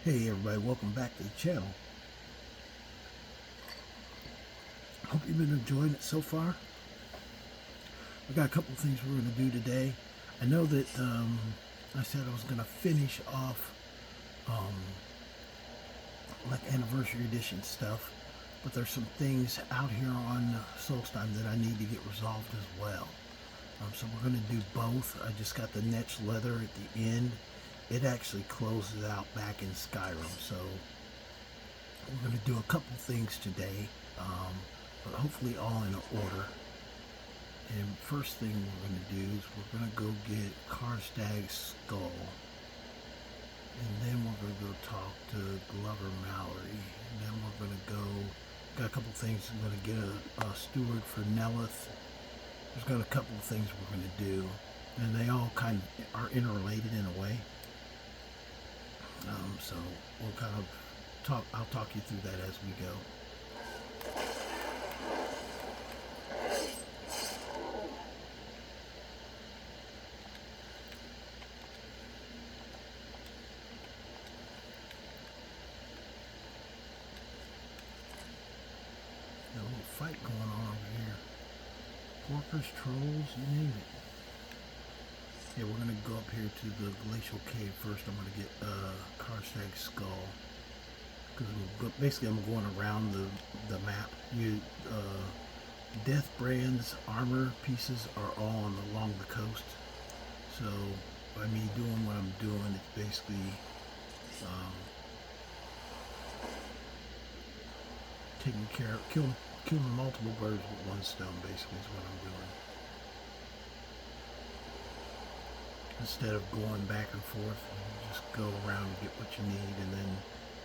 Hey everybody, welcome back to the channel. Hope you've been enjoying it so far. We got a couple of things we're going to do today. I know that I said I was going to finish off like anniversary edition stuff, but there's some things out here on Solstheim that I need to get resolved as well. So we're going to do both. I just got the Netch leather at the end. It actually closes out back in Skyrim, so we're going to do a couple things today, but hopefully all in order. And first thing we're going to do is we're going to go get Karstaag's skull, and then we're going to go talk to Glover Mallory, and then we're going to go, got a couple things. I'm going to get a steward for Neloth. There's got a couple of things we're going to do, and they all kind of are interrelated in a way. So we'll kind of talk, I'll talk you through that as we go. Got a little fight going on over here. Porkers, trolls, you name it. Yeah, we're going to go up here to the glacial cave first. I'm going to get Karstaag's skull. Because basically I'm going around the map. Deathbrand's armor pieces are all along the coast. So by me doing what I'm doing, it's basically taking care of, killing multiple birds with one stone, basically is what I'm doing. Instead of going back and forth, you just go around and get what you need and then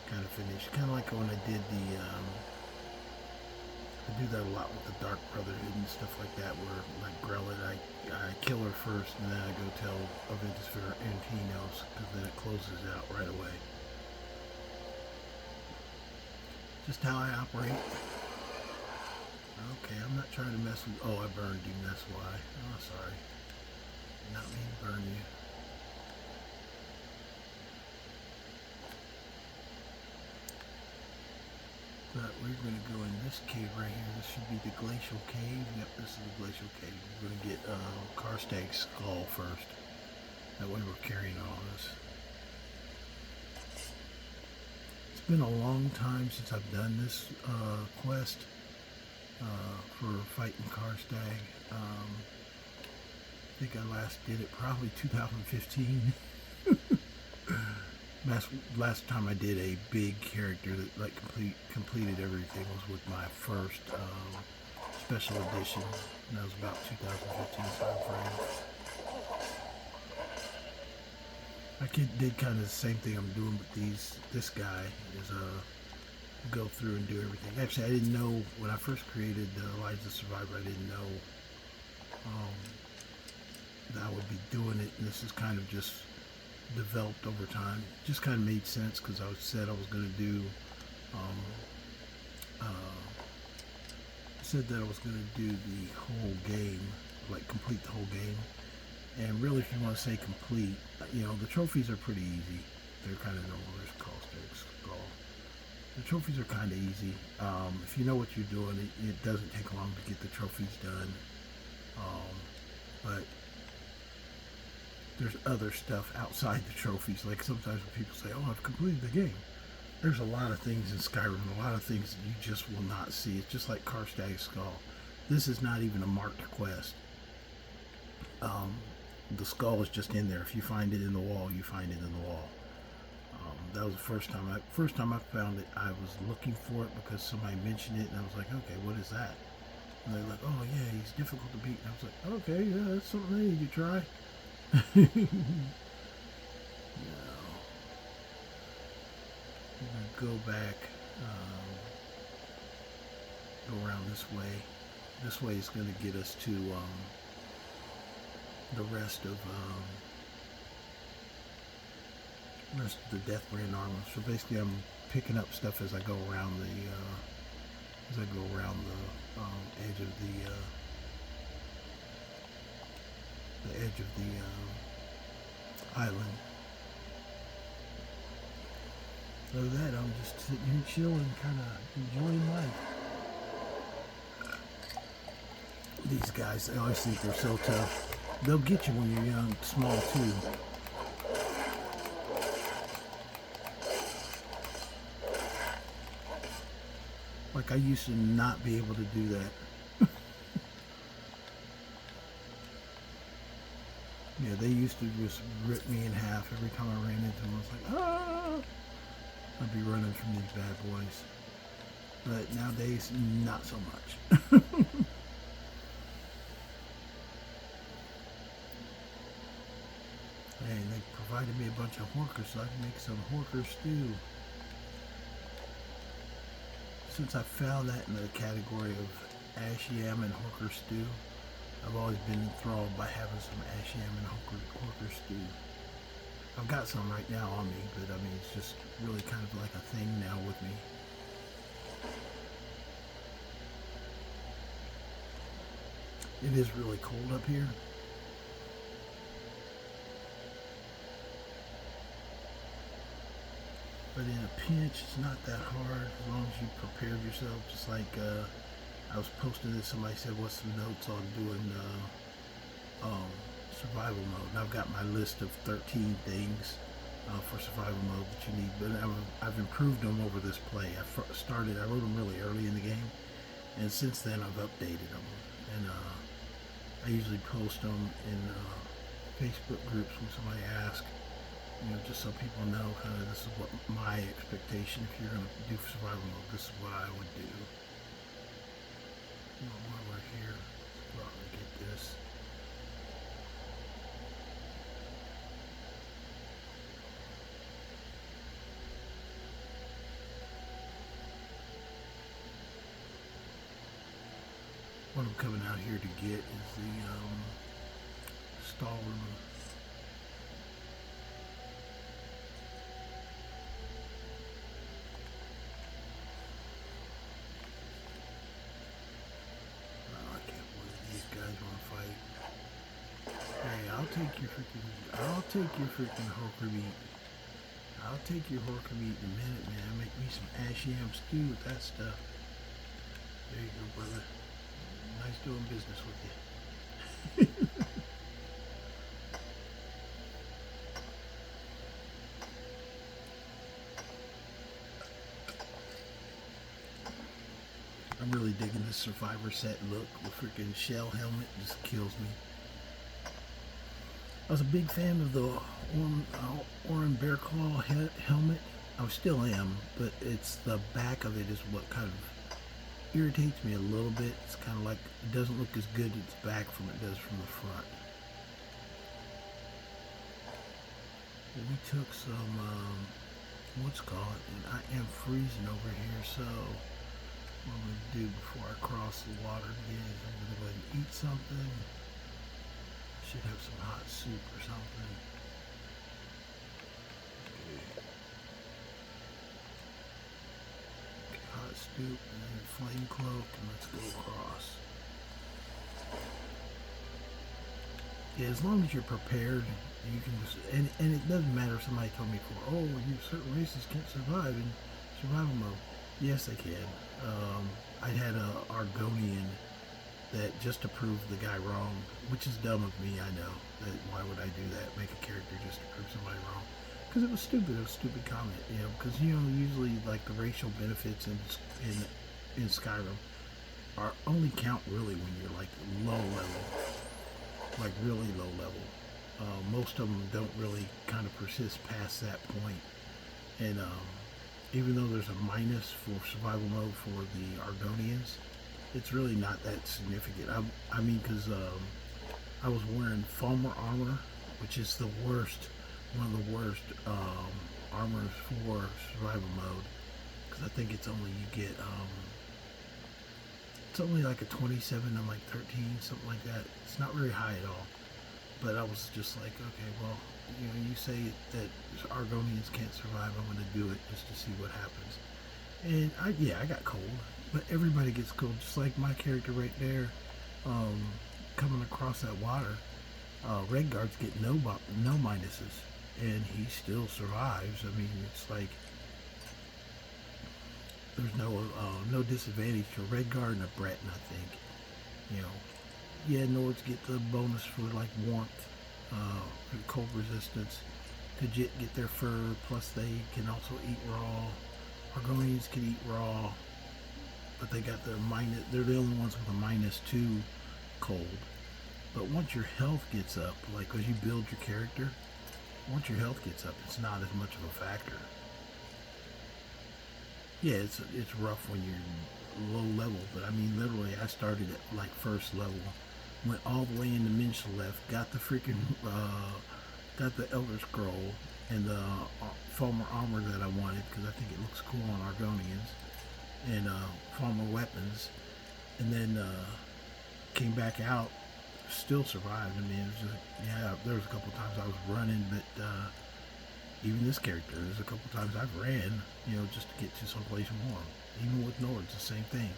kind of finish. Kind of like when I did the, I do that a lot with the Dark Brotherhood and stuff like that, where like Grellet, I kill her first and then I go tell Aventus for Antinos, because then it closes out right away. Just how I operate. Okay, I'm not trying to mess with, oh, I burned you, that's why. Oh, sorry. Not mean to burn you. But we're going to go in this cave right here. This should be the glacial cave. Yep, this is the glacial cave. We're going to get Karstaag's skull first. That way we're carrying all this. It's been a long time since I've done this quest for fighting Karstaag. I think I last did it probably 2015. Last time I did a big character that like completed everything was with my first special edition, and that was about 2015 time frame. I did kind of the same thing I'm doing with this guy is go through and do everything. Actually, I didn't know when I first created Elijah Survivor. I didn't know that I would be doing it, and this is kind of just developed over time. Just kind of made sense because I said I was going to do said that I was going to do the whole game, like complete the whole game. And really, if you want to say complete, you know, the trophies are pretty easy. They're kind of normal. There's Karstaag's skull. The trophies are kind of easy. If you know what you're doing, it doesn't take long to get the trophies done. But there's other stuff outside the trophies. Like sometimes when people say, oh, I've completed the game. There's a lot of things in Skyrim, a lot of things that you just will not see. It's just like Karstaag's skull. This is not even a marked quest. The skull is just in there. If you find it in the wall, you find it in the wall. That was the first time I found it. I was looking for it because somebody mentioned it, and I was like, okay, what is that? And they're like, oh yeah, he's difficult to beat. And I was like, okay, yeah, that's something I need to try. No. I'm gonna go back, go around this way. This way is going to get us to the rest of the Deathbrand Armor. So basically, I'm picking up stuff as I go around the edge of the island. So that I'm just sitting here chilling, kind of enjoying life. These guys, they always think they're so tough. They'll get you when you're young, small too. Like I used to not be able to do that. Yeah, they used to just rip me in half every time I ran into them. I was like, ah! I'd be running from these bad boys. But nowadays, not so much. And they provided me a bunch of horkers so I can make some horker stew. Since I found that in the category of ash yam and horker stew, I've always been enthralled by having some ash yam and horker stew. I've got some right now on me, but I mean, it's just really kind of like a thing now with me. It is really cold up here. But in a pinch, it's not that hard as long as you prepared yourself. Just like I was posting this, somebody said, what's some notes on doing survival mode? And I've got my list of 13 things for survival mode that you need. But I've improved them over this play. I wrote them really early in the game. And since then, I've updated them. And I usually post them in Facebook groups when somebody asks. You know, just so people know kind of this is what my expectation, if you're going to do survival mode, this is what I would do. You know, while we're here, let's go out and get this. What I'm coming out here to get is the storeroom. I'll take your freaking horker meat. I'll take your horker meat in a minute, man. Make me some ash yam stew with that stuff. There you go, brother. Nice doing business with you. I'm really digging this survivor set look. The freaking shell helmet just kills me. I was a big fan of the Orin Bear Claw helmet. I still am, but it's the back of it is what kind of irritates me a little bit. It's kind of like, it doesn't look as good its back from it does from the front. We took some, what's called, and I am freezing over here, so what I'm going to do before I cross the water again is I'm going to go ahead and eat something. Should have some hot soup or something. Okay, hot soup and then flame cloak, and let's go across. Yeah, as long as you're prepared, you can just, and it doesn't matter if somebody told me before, oh, certain races can't survive in survival mode. Yes, they can. I had a Argonian that just to prove the guy wrong, which is dumb of me, I know. That why would I do that? Make a character just to prove somebody wrong? Because it was stupid. It was a stupid comment, you know. Because you know, usually like the racial benefits in Skyrim are only count really when you're like low level, like really low level. Most of them don't really kind of persist past that point. And even though there's a minus for survival mode for the Argonians, it's really not that significant. I mean, because I was wearing Falmer armor, which is the worst, one of the worst armors for survival mode. Because I think it's only, you get, it's only like a 27 and like 13, something like that. It's not very high at all. But I was just like, okay, well, you know, you say that Argonians can't survive, I'm going to do it just to see what happens. And I got cold. But everybody gets cold, just like my character right there, coming across that water. Redguards get no minuses, and he still survives. I mean, it's like, there's no disadvantage to Redguard and a Breton, I think. You know, yeah, Nords get the bonus for like warmth, and cold resistance. Khajiit get their fur, plus they can also eat raw. Argonians can eat raw, but they got the minus. They're the only ones with a -2 cold. But once your health gets up, like as you build your character, once your health gets up, it's not as much of a factor. Yeah, it's rough when you're low level, but I mean, literally, I started at like first level, went all the way into Minshelef, got the freaking, got the Elder Scroll and the Falmer armor that I wanted because I think it looks cool on Argonians, and Falmer weapons, and then came back out, still survived. I mean, it was just, yeah, there was a couple times I was running, but even this character, there's a couple times I've ran, you know, just to get to someplace warm. Even with Nords, the same thing.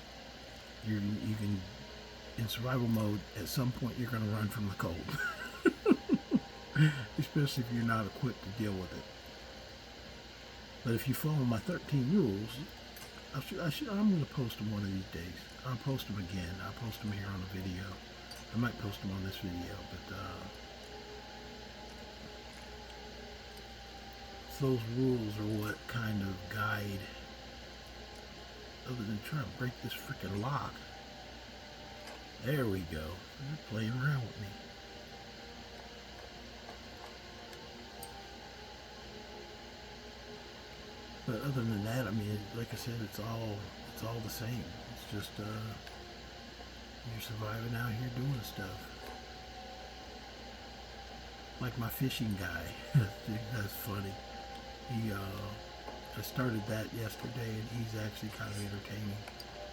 You can, in survival mode, at some point you're going to run from the cold. Especially if you're not equipped to deal with it. But if you follow my 13 rules, I'm going to post them one of these days. I'll post them again. I'll post them here on the video. I might post them on this video, but those rules are what kind of guide, other than trying to break this freaking lock. There we go. They're playing around with me. But other than that, I mean, like I said, it's all the same. It's just you're surviving out here doing stuff. Like my fishing guy. That's funny. I started that yesterday, and he's actually kind of entertaining.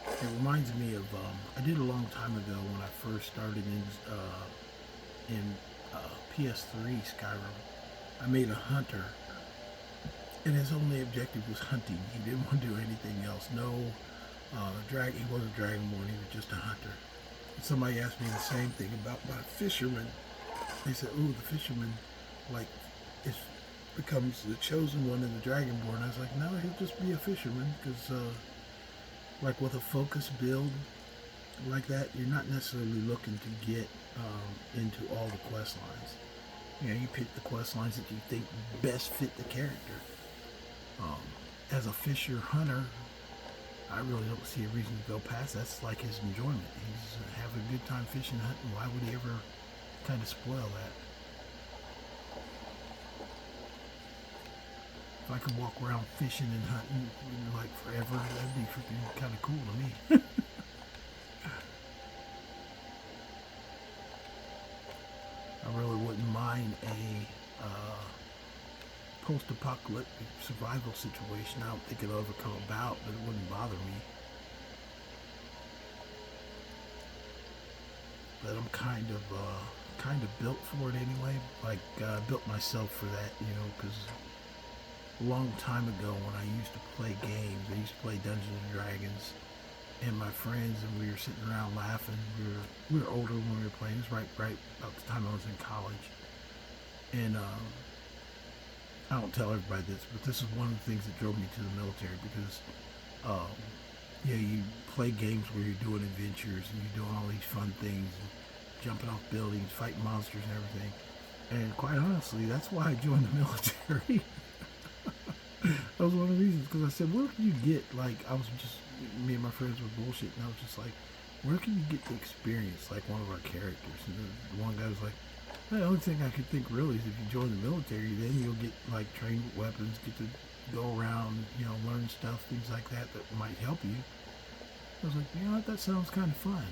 It reminds me of I did a long time ago when I first started in PS3 Skyrim. I made a hunter, and his only objective was hunting. He didn't want to do anything else. No drag. He wasn't dragonborn. He was just a hunter. And somebody asked me the same thing about my fisherman. They said, "Oh, the fisherman, like, becomes the chosen one in the dragonborn." I was like, "No, he'll just be a fisherman, because like with a focus build like that, you're not necessarily looking to get into all the quest lines. You know, you pick the quest lines that you think best fit the character. As a fisher hunter, I really don't see a reason to go past. That's like his enjoyment. He's having a good time fishing, hunting. Why would he ever kind of spoil that? If I could walk around fishing and hunting like forever, that'd be freaking kind of cool to me." I really wouldn't mind a post-apocalyptic survival situation. I don't think it'll ever come about, but it wouldn't bother me. But I'm kind of built for it anyway. Like, I built myself for that, you know, because a long time ago when I used to play games, I used to play Dungeons and Dragons, and my friends, and we were sitting around laughing. We were older when we were playing. It was right about the time I was in college. And I don't tell everybody this, but this is one of the things that drove me to the military, because yeah, you play games where you're doing adventures and you're doing all these fun things, and jumping off buildings, fighting monsters and everything. And quite honestly, that's why I joined the military. That was one of the reasons, because I said, where can you get, like, I was just, me and my friends were bullshit, and I was just like, where can you get the experience like one of our characters? And the one guy was like, the only thing I could think really is if you join the military, then you'll get, like, trained with weapons, get to go around, you know, learn stuff, things like that might help you. I was like, you know what, that sounds kind of fun.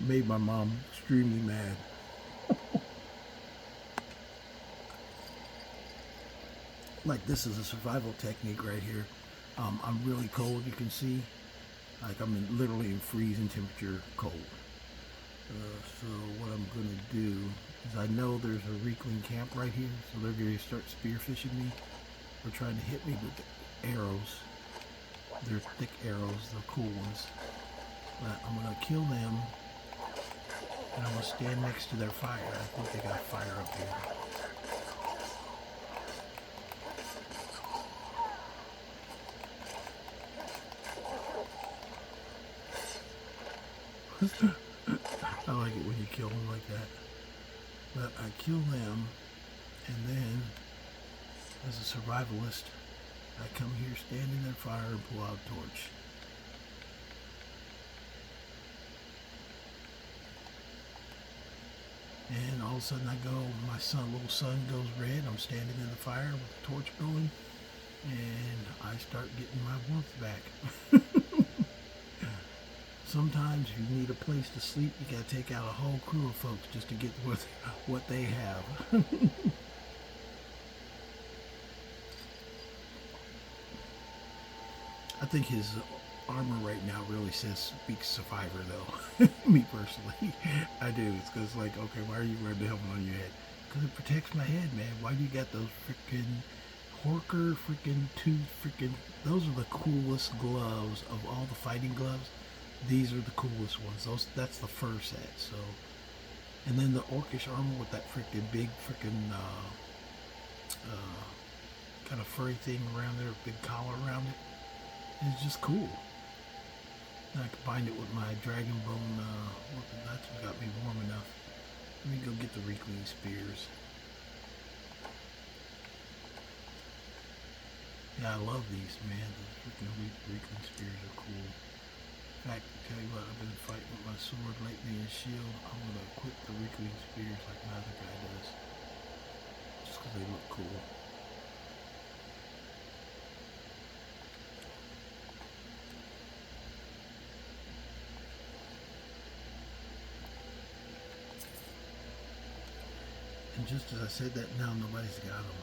Made my mom extremely mad. Like, this is a survival technique right here. I'm really cold, you can see. Like, I'm literally in freezing temperature cold. So what I'm going to do is, I know there's a Reekling camp right here, so they're going to start spearfishing me. They're trying to hit me with the arrows. They're thick arrows, the cool ones. But I'm going to kill them, and I'm going to stand next to their fire. I think they got fire up here. I like it when you kill them like that. But I kill them, and then, as a survivalist, I come here, stand in their fire, and pull out a torch. And all of a sudden I go, my little sun goes red, I'm standing in the fire with the torch going, and I start getting my warmth back. Sometimes you need a place to sleep, you gotta take out a whole crew of folks just to get what they have. I think his armor right now really speaks survivor though. Me personally, I do. It's because like, okay, why are you wearing the helmet on your head? Because it protects my head, man. Why do you got those freaking Horker those are the coolest gloves of all the fighting gloves. These are the coolest ones. That's the fur set. So, and then the orcish armor with that freaking big kind of furry thing around there, big collar around it. It's just cool. And I combined it with my dragon bone weapon. That's what got me warm enough. Let me go get the Reekling spears. Yeah, I love these, man. The freaking Reekling spears are cool. In fact, I tell you what, I've been fighting with my sword lately and shield. I'm going to equip the Reekling spears like my other guy does. Just because they look cool. And just as I said that, now nobody's got them.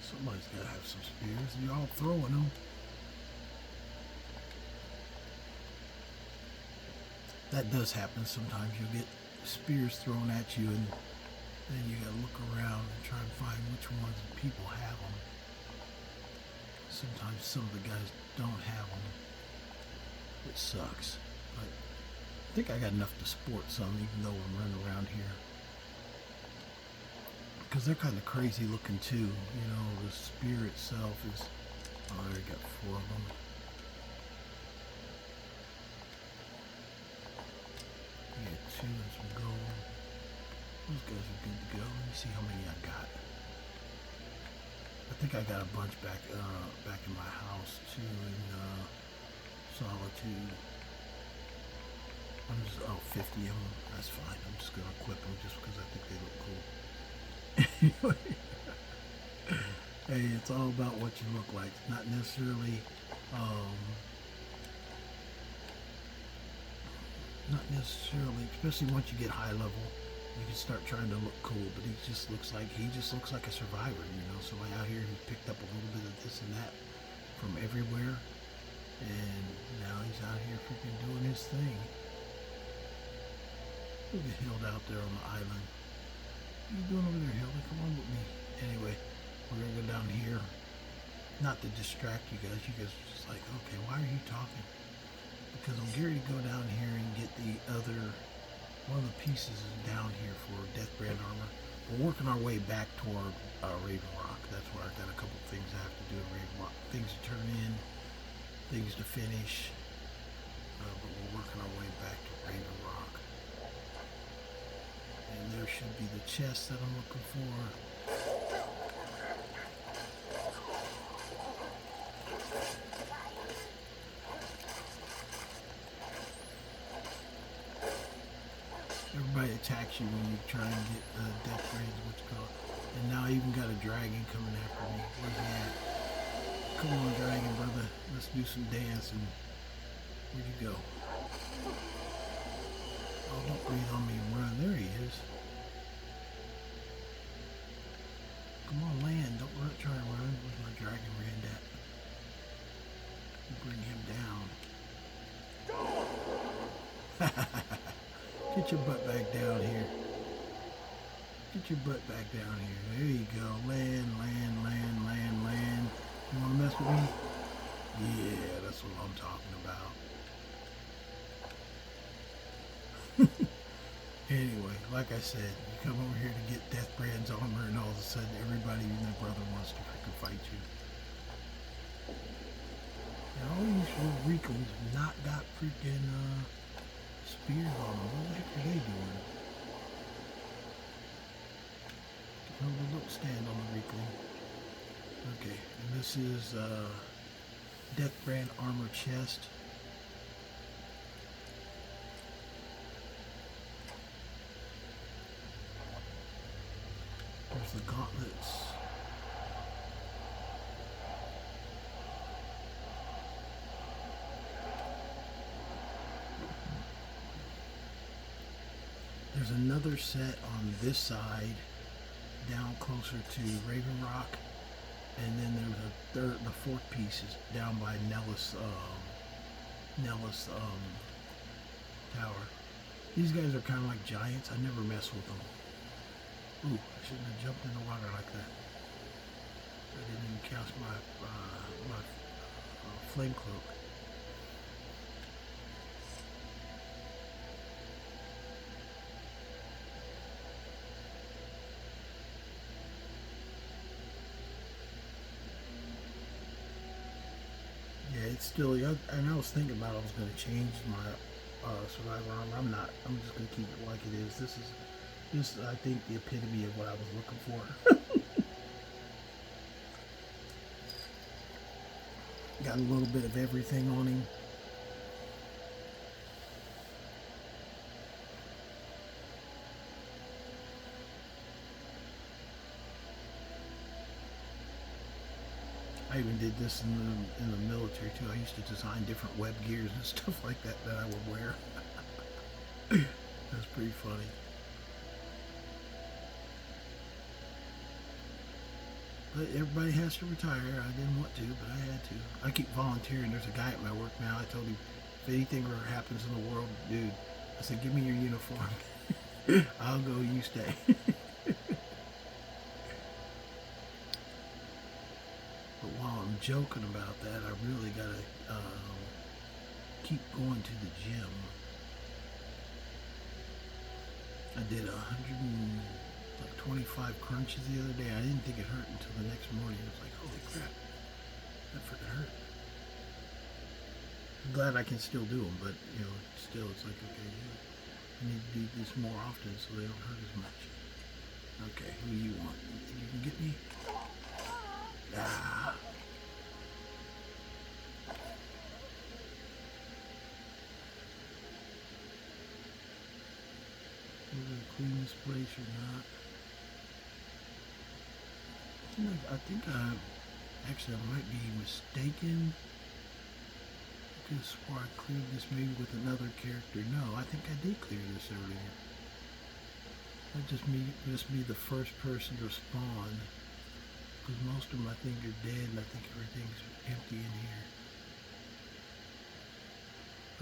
Somebody's got to have some spears. You're all throwing them. That does happen sometimes. You'll get spears thrown at you, and then you got to look around and try and find which ones people have them. Sometimes some of the guys don't have them. It sucks. But I think I got enough to sport some, even though I'm running around here. Because they're kind of crazy looking too. You know, the spear itself is... Oh, I got 4 of them. I got 2 and some gold. Those guys are good to go. Let me see how many I got. I think I got a bunch back in my house too in Solitude. I'm just 50 of them. That's fine. I'm just gonna equip them just because I think they look cool. Hey, it's all about what you look like. Not necessarily, especially once you get high level. You can start trying to look cool, but he just looks like a survivor, you know. So like out here, he picked up a little bit of this and that from everywhere, and now he's out here freaking doing his thing. Look at Hild out there on the island. What are you doing over there, Hild? Come on with me. Anyway, we're gonna go down here. Not to distract you guys. You guys are just like, okay, why are you talking? Because I'm geared to go down here and get the other. One of the pieces is down here for Deathbrand Armor. We're working our way back toward Ravenrock. That's where I got a couple things I have to do in Ravenrock. Things to turn in, things to finish. But we're working our way back to Ravenrock. And there should be the chest that I'm looking for. Everybody attacks you when you try and get Deathbrand, what's called. And now I even got a dragon coming after me. Where's he at? Come on, dragon, brother. Let's do some dancing. Where'd you go? Oh, don't breathe on me and run. There he is. Come on, land. Don't try and run. Where's my dragon ran at? Bring him down. Get your butt back down here. Get your butt back down here. There you go. Land, land, land, land, land. You want to mess with me? Yeah, that's what I'm talking about. Anyway, like I said, you come over here to get Deathbrand's armor, and all of a sudden everybody and their brother wants to freaking fight you. And all these little reclams have not got freaking spears on them. What the heck are they doing? Oh, the little stand on the reclaim. Okay, and this is Deathbrand Armor chest. There's the gauntlets. There's another set on this side, down closer to Ravenrock, and then there's the fourth piece is down by Neloth tower. These guys are kind of like giants. I never mess with them. Ooh, I shouldn't have jumped in the water like that. I didn't even cast my flame cloak. Yeah, it's still, and I was thinking about I was going to change my survivor armor. I'm not. I'm just going to keep it like it is. This is just, I think, the epitome of what I was looking for. Got a little bit of everything on him. I even did this in the military too. I used to design different web gears and stuff like that I would wear. That's pretty funny. But everybody has to retire. I didn't want to, but I had to. I keep volunteering. There's a guy at my work now. I told him, if anything ever happens in the world, dude, I said, give me your uniform. I'll go, you stay. But while I'm joking about that, I really got to keep going to the gym. I did 125 crunches the other day. I didn't think it hurt until the next morning. I was like, holy crap, that freaking hurt. I'm glad I can still do them, but you know, still it's like, okay, I need to do this more often so they don't hurt as much. Okay, who do you want? You think you can get me? Ah. We're going to clean this place or not. I think actually I might be mistaken. I could have swore I cleared this maybe with another character. No, I think I did clear this earlier. That just be the first person to spawn. Because most of them I think are dead and I think everything's empty in here.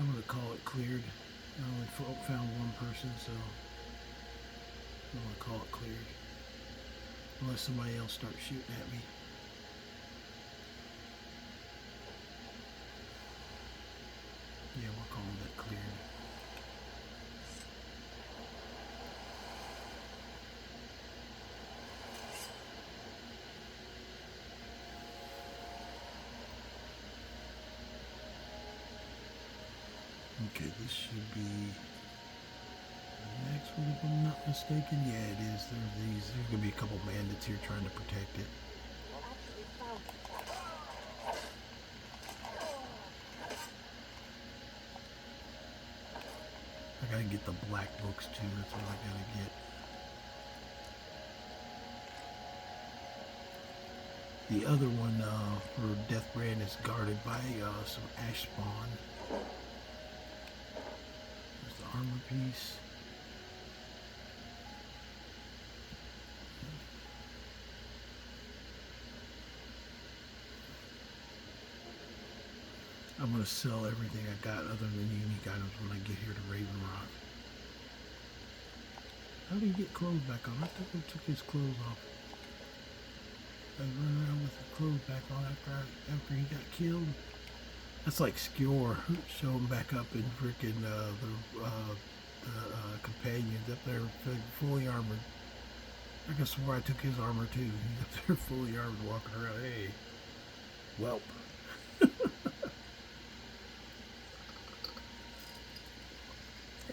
I'm going to call it cleared. I only found one person, so I'm going to call it cleared. Unless somebody else starts shooting at me. Yeah, we're calling that cleared. Okay, this should be the next one if I'm not mistaken. Yeah, it is. There's going to be a couple bandits here trying to protect it. I gotta get the black books too, that's what I gotta get. The other one for Deathbrand is guarded by some ash spawn. There's the armor piece. I'm going to sell everything I got other than unique items when I get here to Ravenrock. How do you get clothes back on? I thought we took his clothes off. I run around with his clothes back on after he got killed. That's like Skewer. Show him back up in frickin' the the companions up there fully armored. I could swear I took his armor too. He's up there fully armored walking around. Hey, whelp.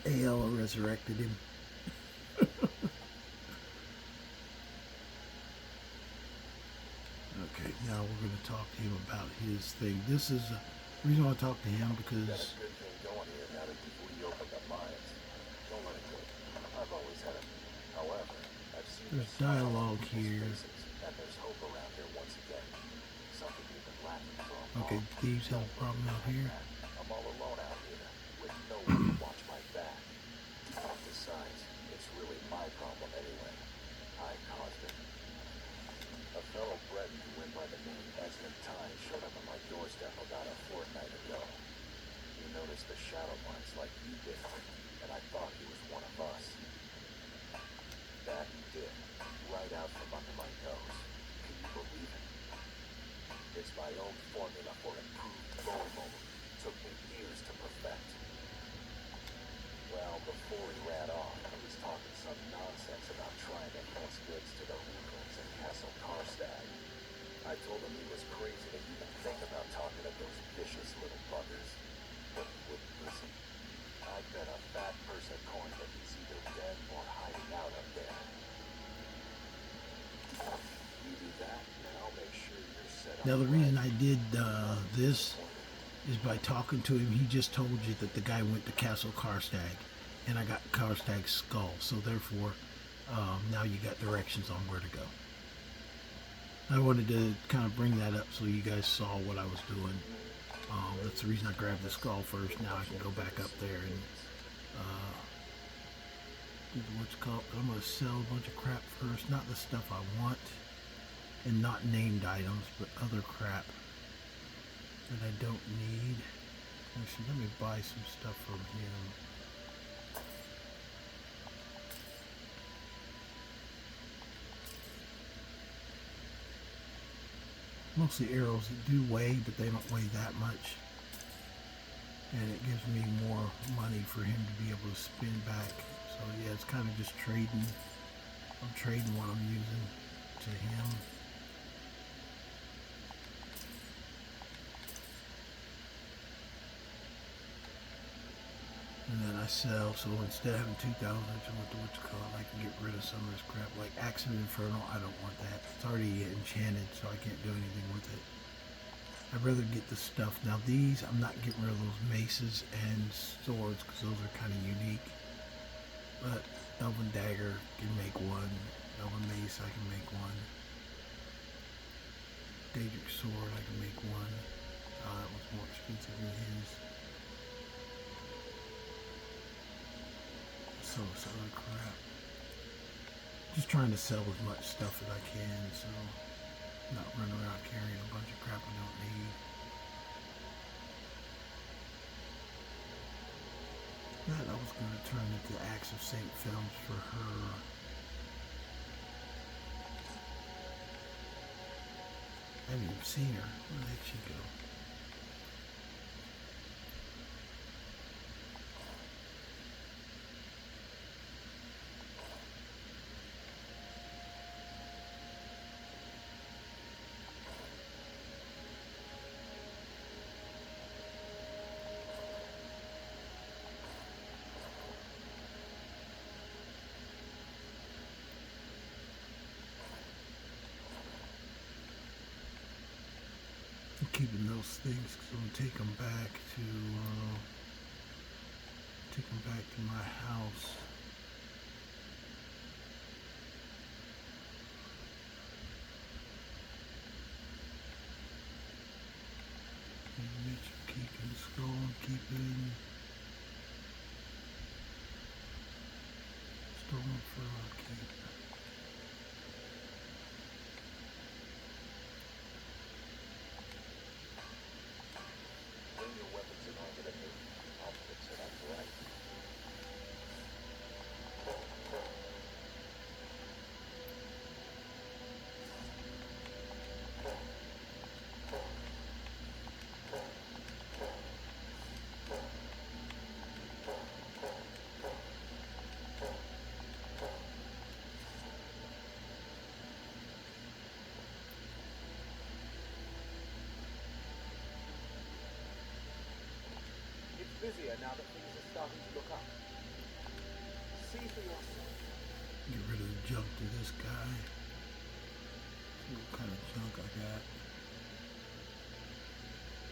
AL resurrected him. Okay, now we're going to talk to him about his thing. This is the reason I want to talk to him because Got a good thing going here now that you've reopened the mines. Don't let it go. I've always had it. However, I've seen there's dialogue here. and there's hope around here once again. Something you've been lacking for a Okay, long thieves have a problem out here. I'm all alone out here with no one to watch my back. Besides, it's really my problem anyway. I caused it. A fellow Breton who went by the name Time showed up on my doorstep about a fortnight ago. He noticed the shadow marks like you did, and I thought he was one of us. That he did, right out from under my nose. Can you believe it? It's my own formula for improved Bonemold. Took me years to perfect. Well, before he ran off, he was talking some nonsense about trying to enhance goods to the Rugrats in Castle Karstaag. I told him he was crazy to even think about talking to those vicious little buggers. But he wouldn't listen. I bet a fat person coin that he's either dead or hiding out up there. You do that, and I'll make sure you're set up. Now the reason I did this is by talking to him. He just told you that the guy went to Castle Karstaag, and I got Karstaag's skull. So therefore, now you got directions on where to go. I wanted to kind of bring that up so you guys saw what I was doing. That's the reason I grabbed the skull first. Now I can go back up there and do what's called. I'm going to sell a bunch of crap first. Not the stuff I want, and not named items, but other crap that I don't need. Actually, let me buy some stuff from him. Mostly arrows that do weigh, but they don't weigh that much. And it gives me more money for him to be able to spin back. So yeah, it's kind of just trading. I'm trading what I'm using to him. And then I sell, so instead of having 2,000, I can get rid of some of this crap. Like Axe of Inferno, I don't want that. It's already enchanted, so I can't do anything with it. I'd rather get the stuff. Now these, I'm not getting rid of those maces and swords, because those are kind of unique. But Elven Dagger can make one. Elven Mace, I can make one. Daedric Sword, I can make one. That was more expensive than his. So much other crap. Just trying to sell as much stuff as I can, so not running around carrying a bunch of crap I don't need. That I was going to turn into the Axe of St. Films for her. I haven't even seen her. Where the heck she go? I'm keeping those things because I'm gonna take them back to my house. Mitch, I'm keeping the skull. I'm keeping stolen fur. I'll keep. here now that things are starting to look up. See for yourself. Get rid of the junk to this guy. See what kind of junk I got.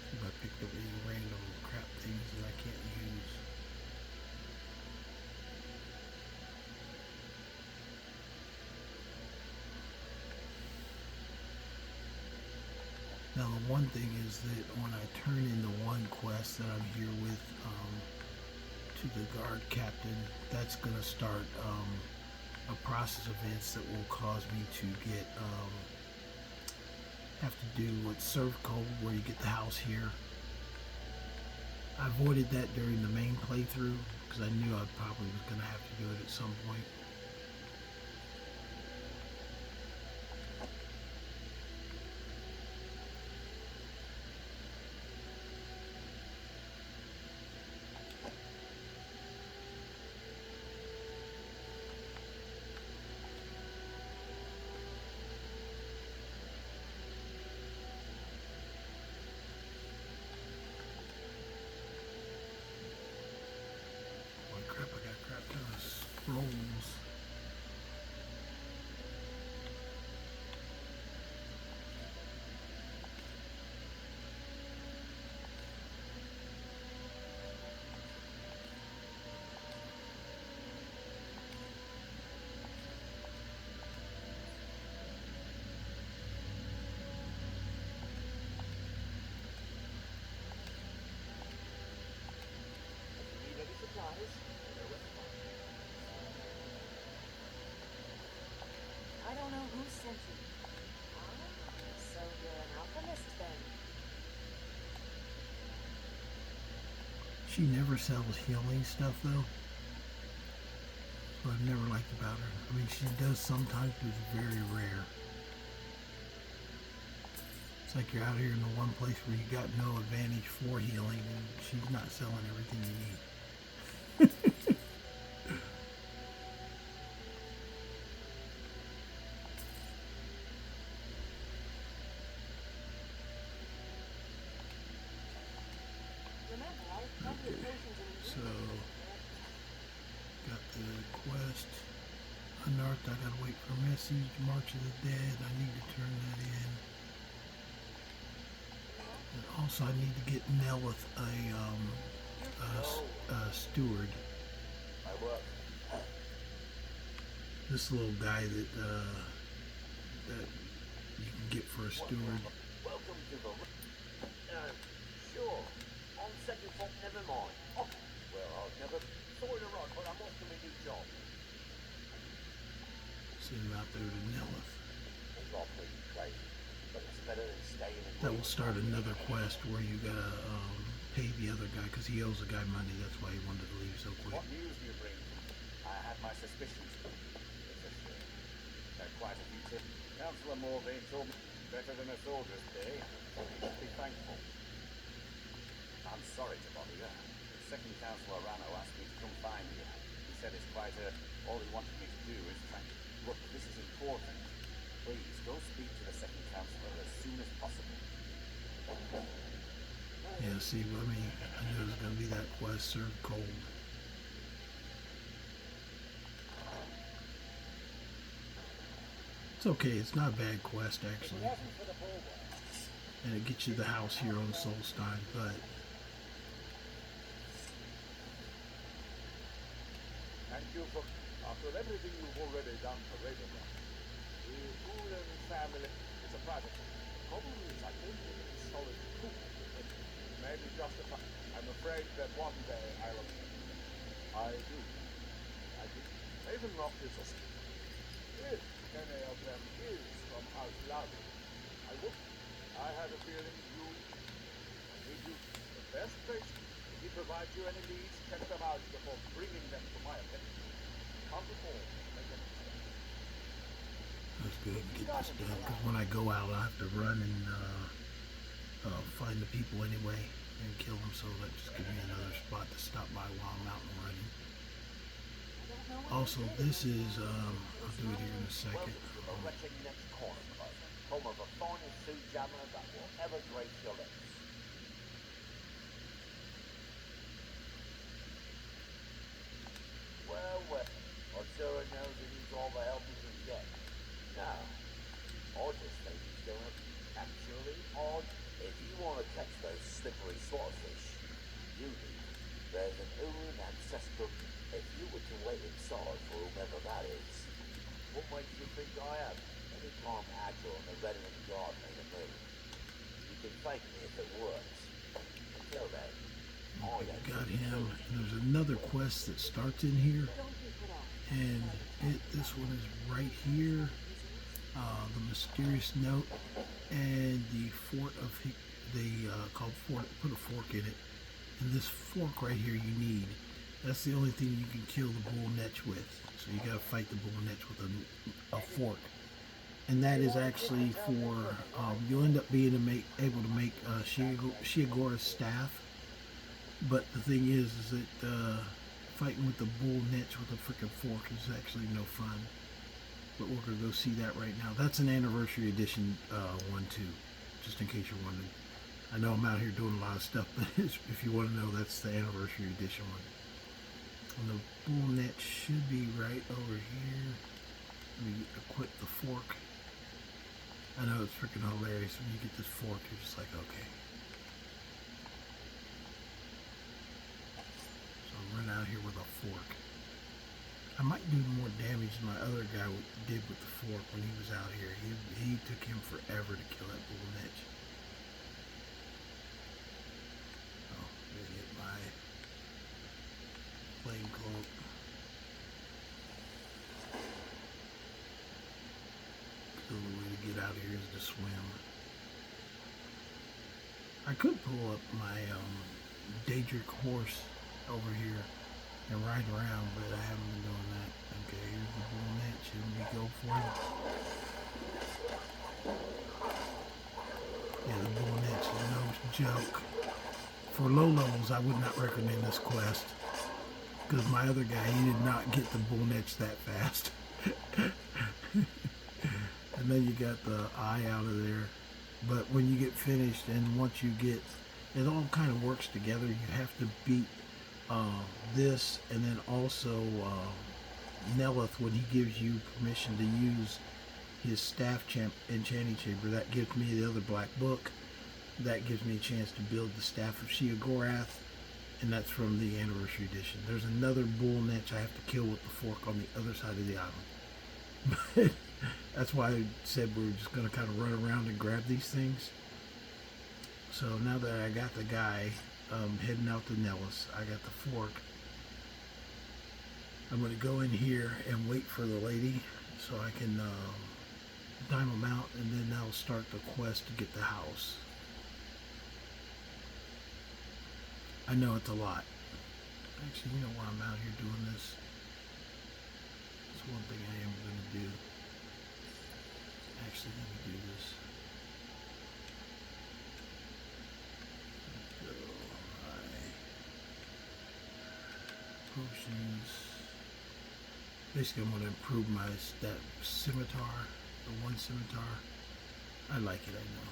See if I picked up any random crap things that I can't use. Now the one thing is that when I turn in the one quest that I'm here with to the guard captain, that's going to start a process of events that will cause me to get have to do with serve cold, where you get the house here. I avoided that during the main playthrough because I knew I probably was going to have to do it at some point. Rolls. Need any supplies? I don't know who sent you. Ah, so you're an alchemist then. She never sells healing stuff though. What I've never liked about her. I mean, she does sometimes, but it's very rare. It's like you're out here in the one place where you got no advantage for healing, and she's not selling everything you need. Remember, I have plenty of potions in the So, got the quest. Unearthed, I gotta wait for a message. March of the Dead, I need to turn that in. And also, I need to get Neloth a steward. I work. This little guy that that you can get for a steward. Welcome to the... sure. On second thought, never mind. Oh, well, I've never thought it right, but I'm off to my new job. Send him out there to Neloth. It's not pretty crazy, but it's better than staying in... That will start another quest where you gotta pay the other guy because he owes a guy money. That's why he wanted to leave so quick. What news do you bring? I had my suspicions. It's a shame. Had quite a few tips. Councillor Morvain told me better than a soldier's pay, so he should be thankful. I'm sorry to bother you. The second Councillor Rano asked me to come find you. He said it's quite a... all he wanted me to do is thank you. Look, this is important. Please, go speak to the second Councillor as soon as possible. Yeah, see, I mean, I knew it was gonna be that quest, served cold. It's okay, it's not a bad quest actually. And it gets you the house here on Solstheim, but Thank you for... after everything you've already done for Ravenrock. The Ulan family is a private. The problem is I don't think it's solid proof. It may be justified. I'm afraid that one day I'll... I do. Ravenrock is a... if any of them is from House Lavi, I would... I had a feeling you... give you the best place. If he provides you any leads, check them out before bringing them to my attention. Come before, make a mistake. let's go ahead and get this done. Because when I go out, I have to run and find the people anyway and kill them. So that just gives me another spot to stop by while I'm out and running. Also, this is I'll do it here in a second. Welcome to the wretched next corner, home of the finest sea jammer that will ever grace your lips. Cesper, if you were to wait inside for whomever that is, what makes you think I am? Any time Agro and the Revenant Guard made a move. You can thank me if it works. Until then, Got him. And there's another quest that starts in here, and this one is right here. The mysterious note and the fort of called fort. Put a fork in it, and this fork right here you need. That's the only thing you can kill the Bull Netch with. So you got to fight the Bull Netch with a fork, and that is actually for you'll end up being able to make Sheogorath's staff. But the thing is that fighting with the Bull Netch with a freaking fork is actually no fun. But we're going to go see that right now. That's an Anniversary Edition one too, just in case you're wondering. I know I'm out here doing a lot of stuff, but if you want to know, that's the Anniversary Edition one. And the Bull Netch should be right over here. Let me equip the fork. I know it's freaking hilarious when you get this fork, you're just like, okay. Run out here with a fork. I might do more damage than my other guy did with the fork when he was out here. He took him forever to kill that Bull Netch. Oh, I'm gonna get my flame cloak. The only way to get out of here is to swim. I could pull up my Daedric horse over here and ride around, but I haven't been doing that. Okay, here's the Bull Netch, and we go for it. Yeah, the Bull Netch is no joke. For low levels, I would not recommend this quest, because my other guy, he did not get the Bull Netch that fast. And then you got the eye out of there. But when you get finished, and once you get, it all kind of works together. You have to beat this, and then also Neloth, when he gives you permission to use his staff enchanting chamber. That gives me the other black book. That gives me a chance to build the staff of Sheogorath, and that's from the Anniversary Edition. There's another Bull Netch I have to kill with the fork on the other side of the island. But that's why I said we were just going to kind of run around and grab these things. So now that I got the guy heading out to Neloth, I got the fork. I'm going to go in here and wait for the lady so I can dime them out, and then I'll start the quest to get the house. I know it's a lot. Actually, you know why I'm out here doing this? That's one thing I am going to do. Actually, let me do this. Potions. Basically, I'm going to improve my scimitar, the one scimitar. I like it, I know.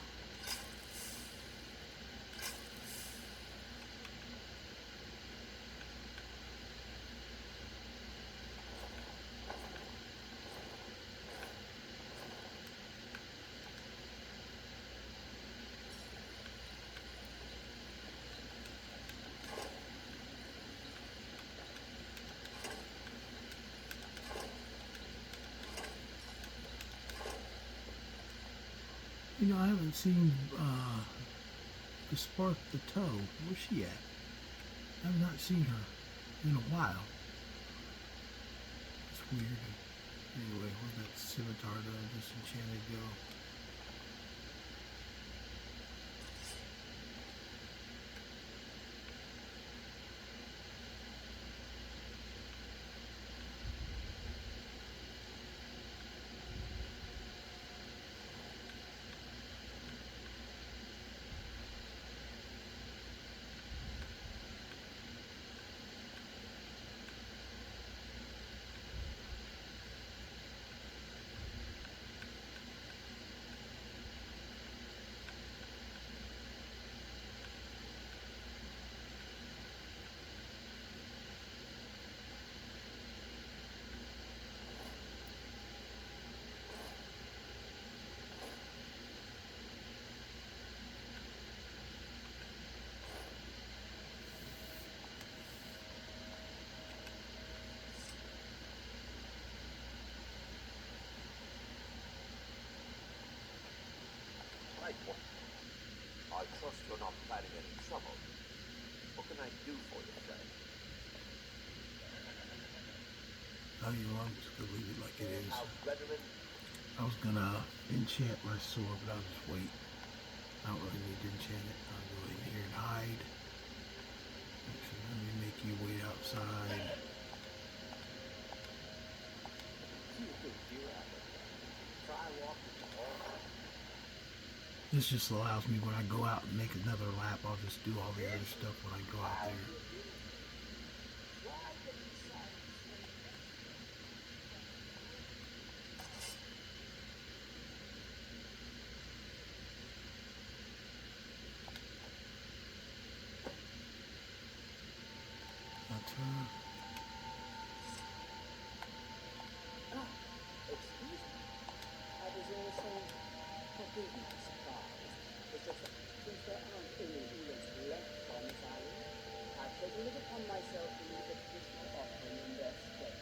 You know, I haven't seen the Spark the Toe. Where's she at? I have not seen her in a while. It's weird. Anyway, where'd that scimitar that I just enchanted go? I do for you, friend? Oh, you know, I'm just gonna leave it like it is. Out veteran. I was gonna enchant my sword, but I'll just wait. I don't really need to enchant it. I'll go in here and hide. Actually, let me make you wait outside. Try walking all night. This just allows me when I go out and make another lap, I'll just do all the other stuff when I go out there. That's Excuse me. I was also forgive my surprise. It's just that since there aren't any humans left on this island, I've taken it upon myself to leave a traditional offering in their stead.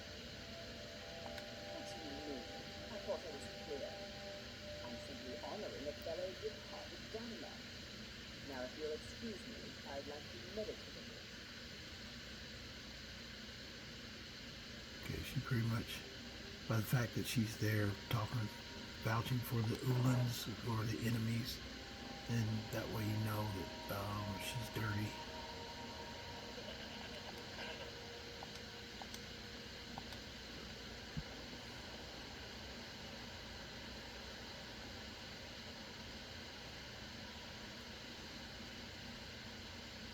What do you mean? I thought I was clear. I'm simply honoring a fellow departed diner. Now, if you'll excuse me, I'd like to meditate a bit. okay, she pretty much, by the fact that she's there talking, vouching for the Ulans or the enemies, and that way you know that she's dirty.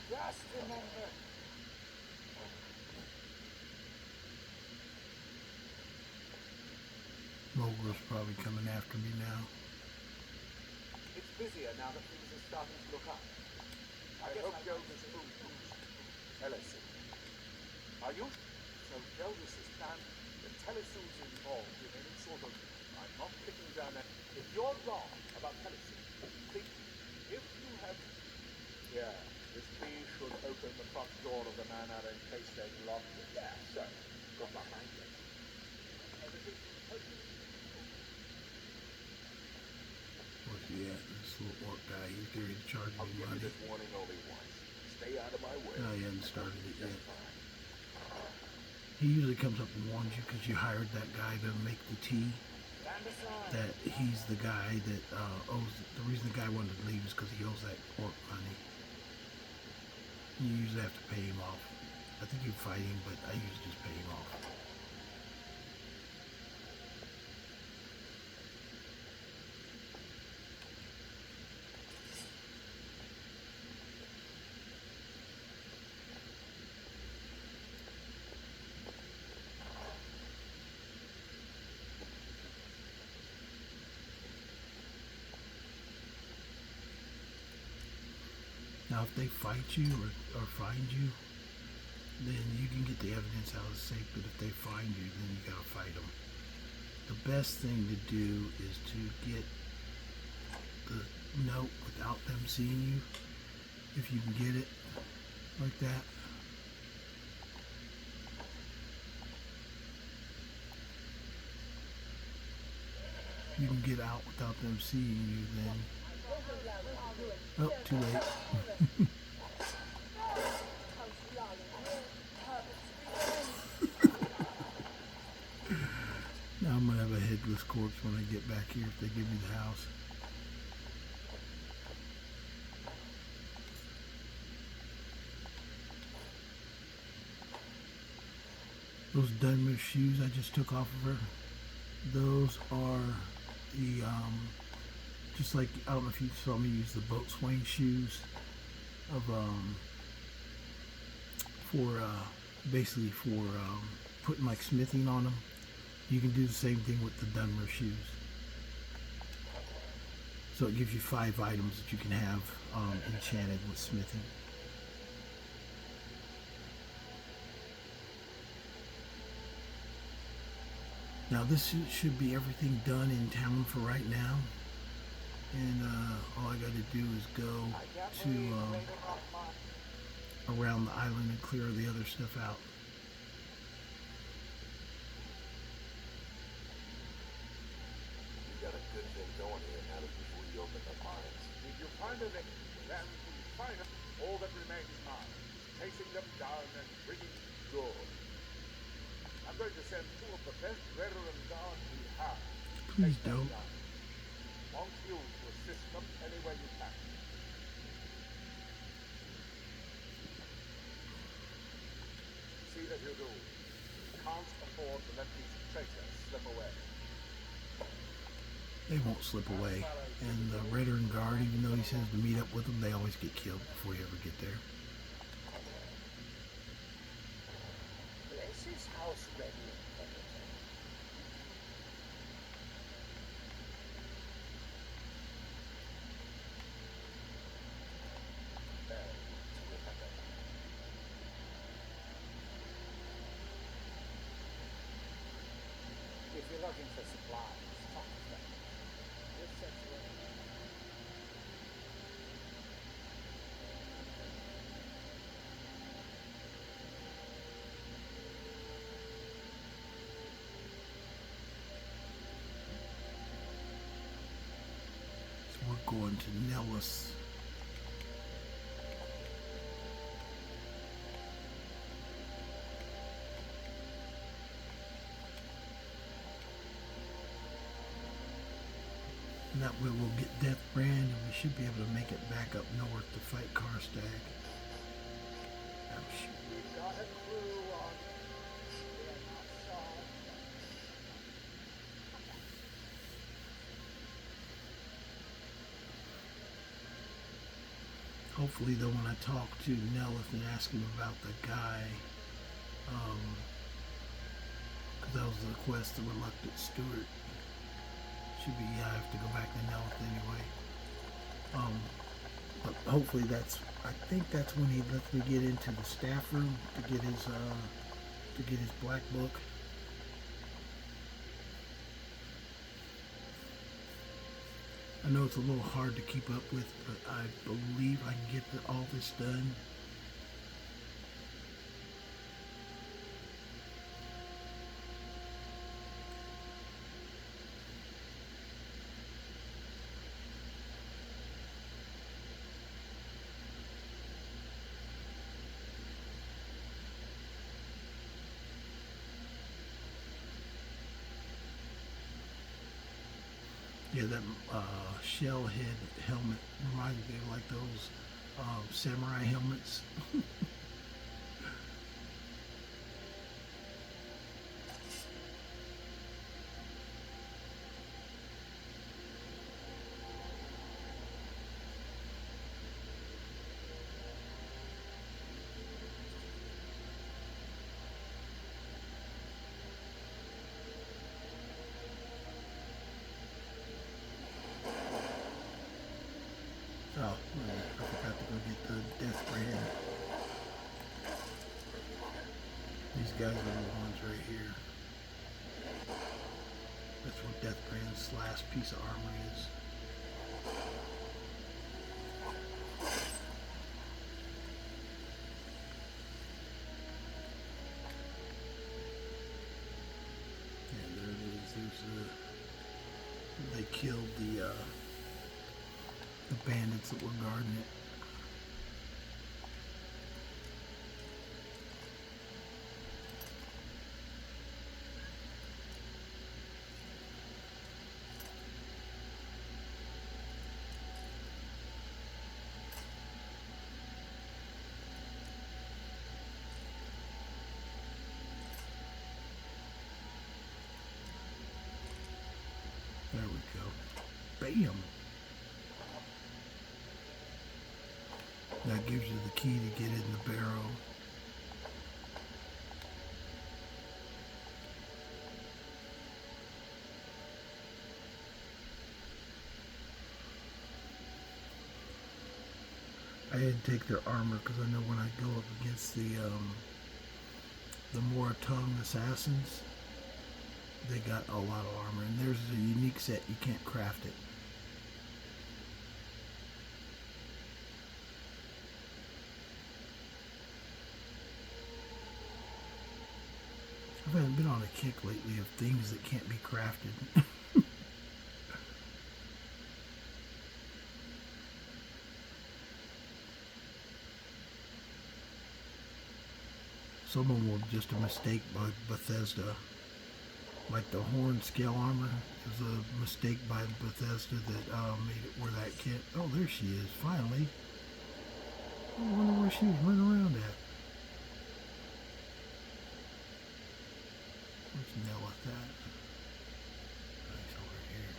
Just remember. Mogul's probably coming after me now. It's busier now that things are starting to look up. I hope Jonas proves. Telesuit. Are you? So Jonas has planned the telesuit's involved in any sort of... I'm not picking down that. If you're wrong about telesuit, think if you have... Yeah, this key should open the front door of the manor in case they've locked it. Yeah, sure. Go behind it. Everything... Where's he at? This little orc guy, he's there to charge I'll me give you money. this warning only once. Stay out of my way. No, he hasn't started it yet. Just fine. He usually comes up and warns you because you hired that guy to make the tea. Stand aside. That he's the guy that owes. The reason the guy wanted to leave is because he owes that orc money. You usually have to pay him off. I think you fight him, but I usually just pay him off. Now, if they fight you or find you, then you can get the evidence out of the safe, but if they find you, then you gotta fight them. The best thing to do is to get the note without them seeing you, if you can get it like that. You can get out without them seeing you, then... Oh, too late. Now I'm gonna have a headless corpse when I get back here if they give me the house. Those Dunmer shoes I just took off of her, those are the, just like, I don't know if you saw me use the boatswain shoes of, basically for, putting like smithing on them. You can do the same thing with the Dunmer shoes. So it gives you 5 items that you can have, enchanted with smithing. Now this should be everything done in town for right now, and all I got to do is go to around the island and clear the other stuff out. You got a good thing going here now that before you open the mines. Did you find it? Then we find it. All that remains is mine. chasing them down and bringing gold. I'm going to send 2 of the best veteran guards we have. Please Take them don't. down. Want you to assist them any way you can. See that you do. Can't afford to let these traitors slip away. They won't slip away. And the veteran guard, even though he says to meet up with them, they always get killed before you ever get there. Bless his house ready, Editor. If you're looking for supplies, talk to them. This sets you up. So we're going to Neloth. And that way we'll get Deathbrand and we should be able to make it back up north to fight Karstaag. Oh, shoot. We've got a clue on. We are not solved. Hopefully though when I talk to Neloth and ask him about the guy, because that was the quest, the reluctant Steward. Should be, I have to go back to Neloth anyway. But hopefully that's, I think that's when he lets me get into the staff room to get his black book. I know it's a little hard to keep up with, but I believe I can get all this done. Yeah, that shell head helmet reminds me of like those samurai helmets. Oh, I forgot to go get the Deathbrand. These guys are the ones right here. That's what Deathbrand's last piece of armor is. Yeah, there it is. They killed the bandits that were guarding it. There we go. Bam! That gives you the key to get in the barrow. I had to take their armor because I know when I go up against the Moratong assassins, they got a lot of armor, and there's a unique set, you can't craft it. I haven't been on a kick lately of things that can't be crafted. some of them were just a mistake by Bethesda. Like the horn scale armor is a mistake by Bethesda that made it where that kit. Oh, there she is, finally. I wonder where she was running around at. Where's Neloth at? He's over here.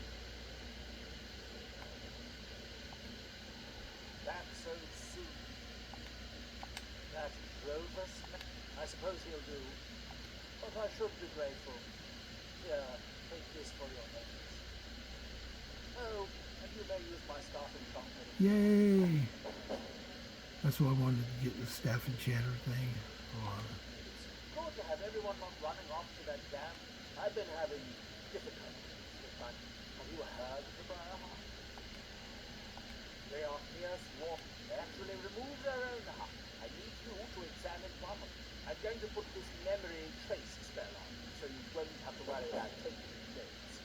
Back so soon. That drove us. I suppose he'll do. But I should be grateful. Here, take this for your efforts. Oh, and you may use my staff enchantment. Yay! That's why I wanted to get the staff enchanter thing. It's good to have everyone not running off to that dam. I've been having difficulties with my... Have you heard of the Briarheart? They are fierce wolves. They actually remove their own heart. I need you to examine one of them. I'm going to put this memory trace spell on you, so you won't have to worry about taking notes.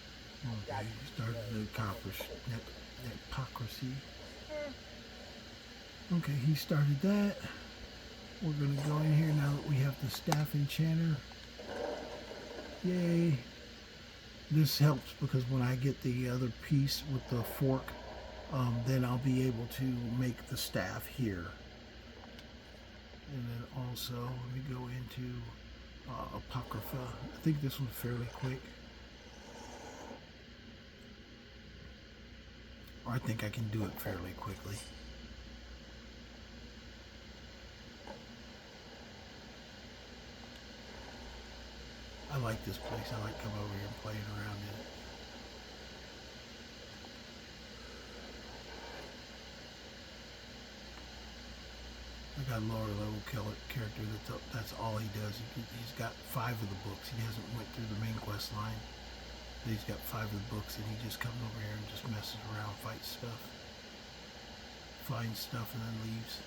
Okay, you started the APOCRYPHA. Okay, he started that. We're going to go in here now that we have the staff enchanter. Yay. This helps because when I get the other piece with the fork, then I'll be able to make the staff here. And then also, let me go into APOCRYPHA. I think this one's fairly quick. Or I think I can do it fairly quickly. I like this place. I like coming over here and playing around in it. I got a lower level character that's all he does. He's got 5 of the books. He hasn't went through the main quest line. But he's got 5 of the books and he just comes over here and just messes around, fights stuff. Finds stuff and then leaves.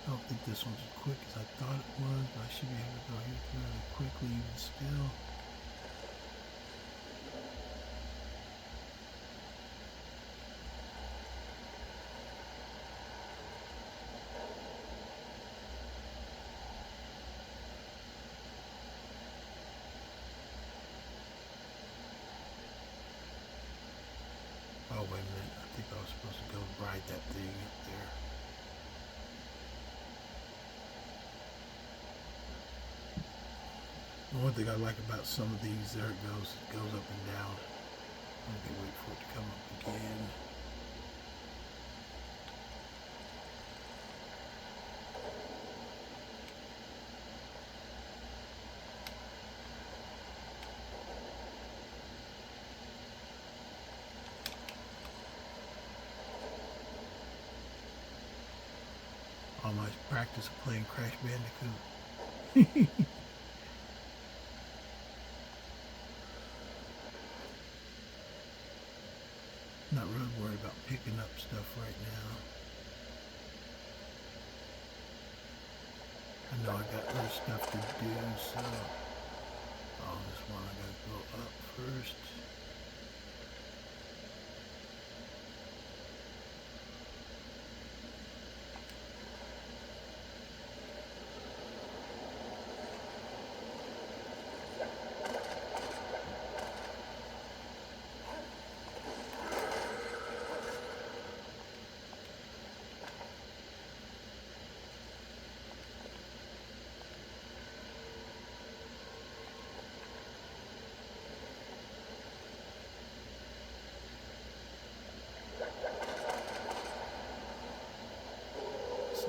I don't think this one's as quick as I thought it was, but I should be able to go here fairly quickly even still. Oh, wait a minute. I think I was supposed to go ride that thing up there. The one thing I like about some of these, there it goes up and down. Okay, wait for it to come up again. All my practice of playing Crash Bandicoot. Not really worried about picking up stuff right now. I know I got other stuff to do, so... Oh, this one I gotta go up first.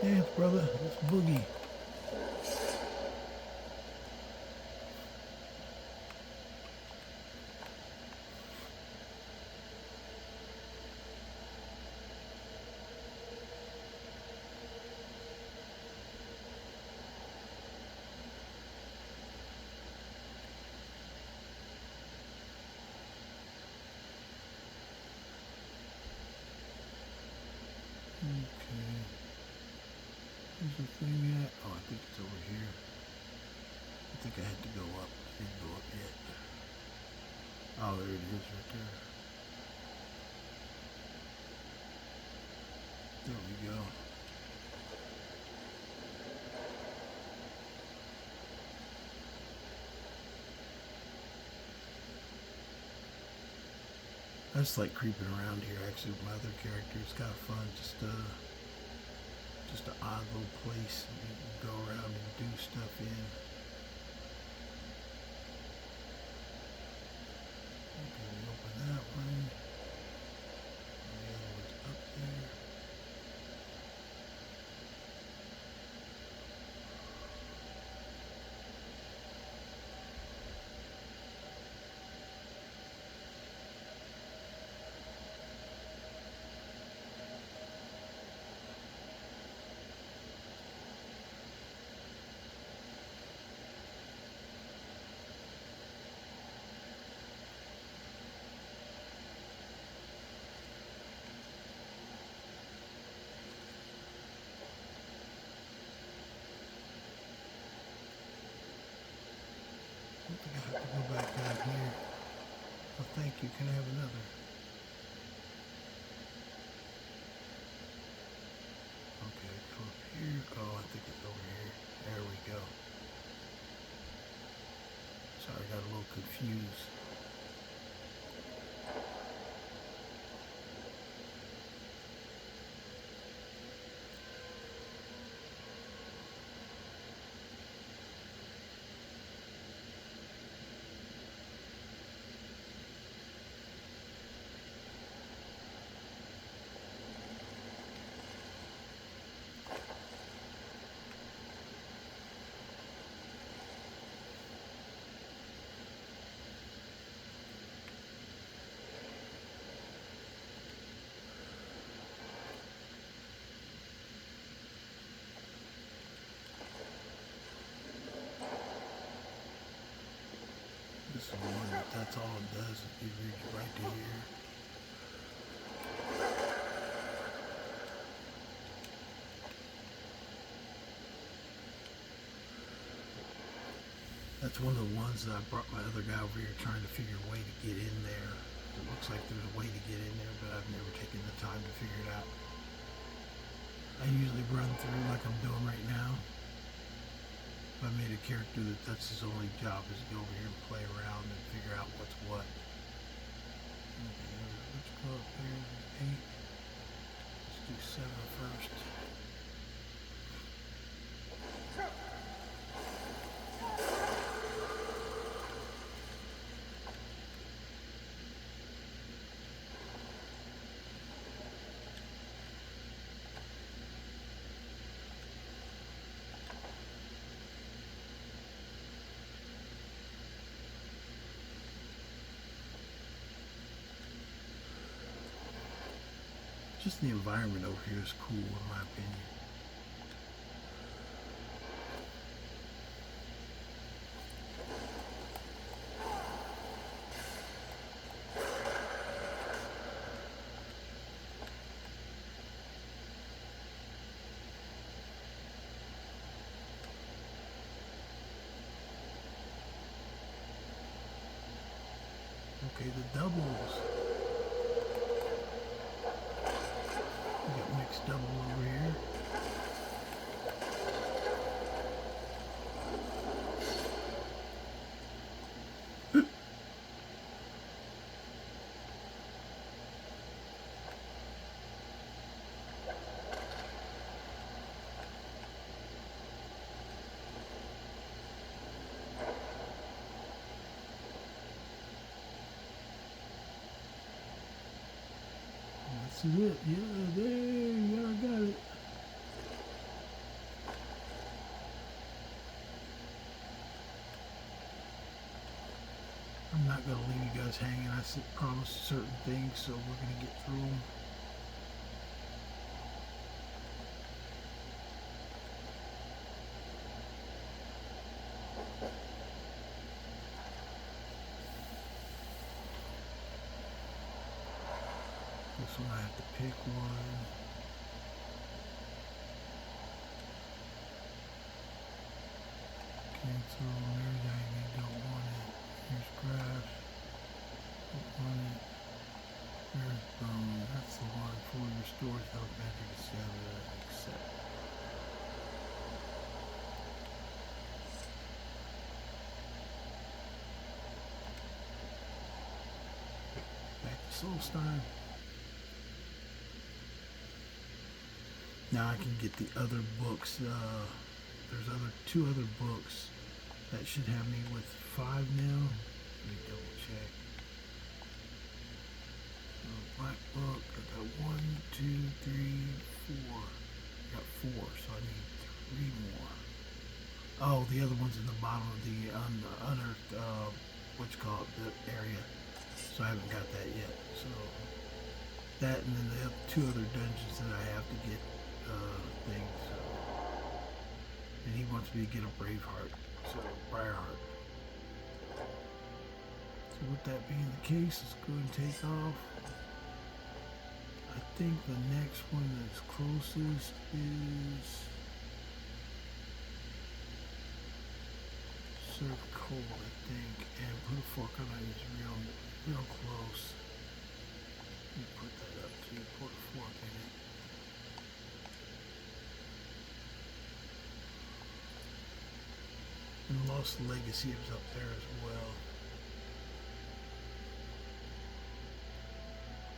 Dance, brother. Let's boogie. thing at? Oh, I think it's over here. I think I had to go up. I didn't go up yet. Oh, there it is right there. There we go. I just like creeping around here actually with my other character. It's kind of fun. Just an odd little place that you can go around and do stuff in. Okay, we open that one. And the other one's up there. I think I have to go back down here. Oh, thank you. Can I have another? Okay, go up here. Oh, I think it's over here. There we go. Sorry, I got a little confused. This is the one that's all it does. It reads right to here. That's one of the ones that I brought my other guy over here trying to figure a way to get in there. It looks like there's a way to get in there, but I've never taken the time to figure it out. I usually run through like I'm doing right now. I made a character that's his only job is to go over here and play around and figure out what's what. Okay, let's go up there. 8. Let's do 7 first. Just the environment over here is cool in my opinion. Okay, the doubles. We got mixed double over here. This is it. Yeah, there. Yeah, I got it. I'm not gonna leave you guys hanging. I promised certain things, so we're gonna get through them. This one I have to pick one. Cancel, nerdy, don't want it. Here's grass, don't want it. There's bone, that's the one. Fully restores health, magic, etc. Accept. Back to Solstheim. Now I can get the other books. There's two other books that should have me with 5 now. Let me double check. Black book. I got 1, 2, 3, 4. I got 4, so I need 3 more. Oh, the other one's in the bottom of the unearthed, what you call it, the area. So I haven't got that yet. So that, and then the 2 other dungeons that I have to get things. And he wants me to get a Braveheart, so Briarheart. So with that being the case, let's go and take off. I think the next one that's closest is Serve Cold, I think, and put a fork on it is real close. Let me put that up too, put a fork in it. And Lost Legacy is up there as well.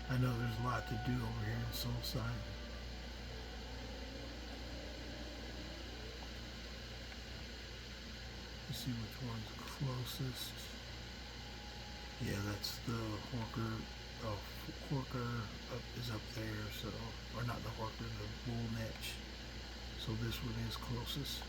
I know there's a lot to do over here in Solstheim. Let's see which one's closest. Yeah, that's the Horker. Oh, Horker is up there, so, or not the Horker, the Bull Netch. So this one is closest.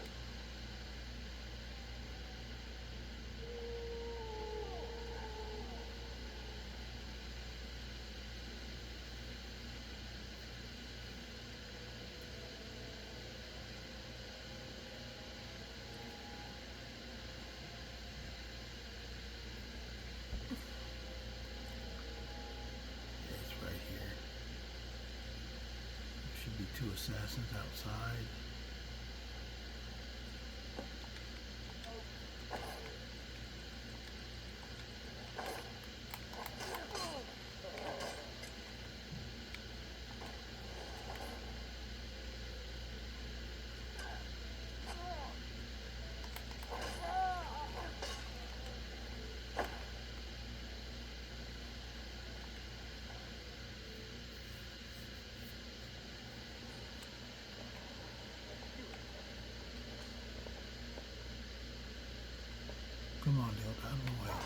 Two assassins outside. Come on, Dale, out of the way.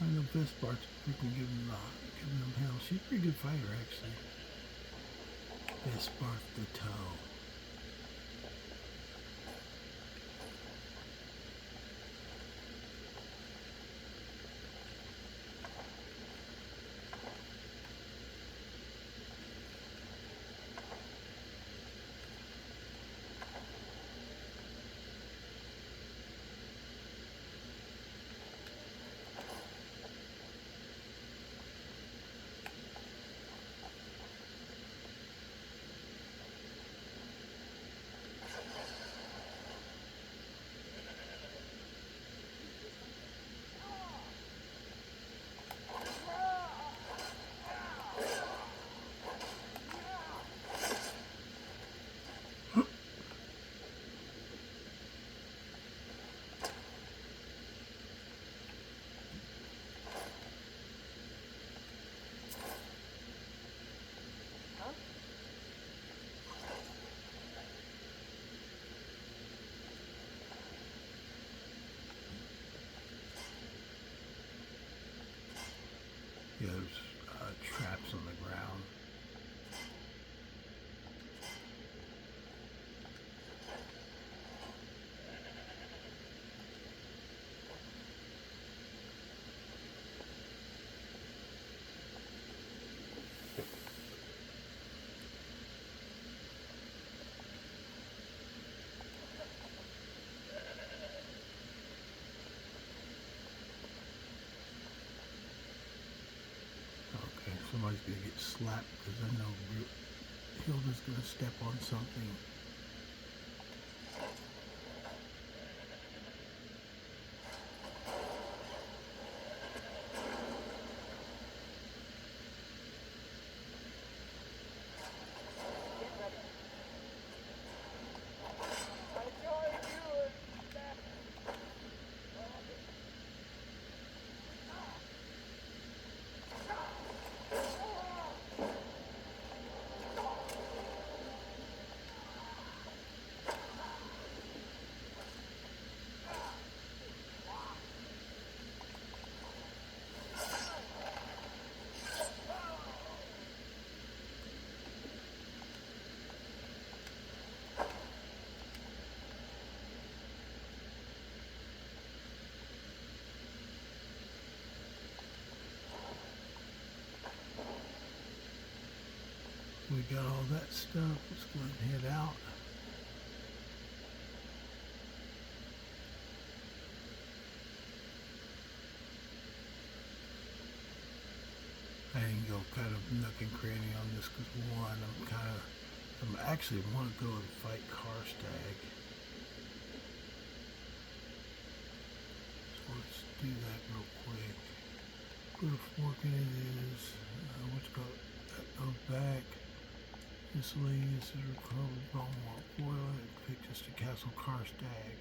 I know best part's freaking giving them hell. She's a pretty good fighter, actually. Best part the toe. Okay, somebody's gonna get slapped because I know Hilda's gonna step on something. We got all that stuff. Let's go ahead and head out. I didn't go kind of nook and cranny on this because one, I'm actually want to go and fight Karstaag. So let's do that real quick. Put a fork in it is, what's called, that goes back. Miscellaneous is recovered Bonemold Formula and takes us to Castle Karstaag.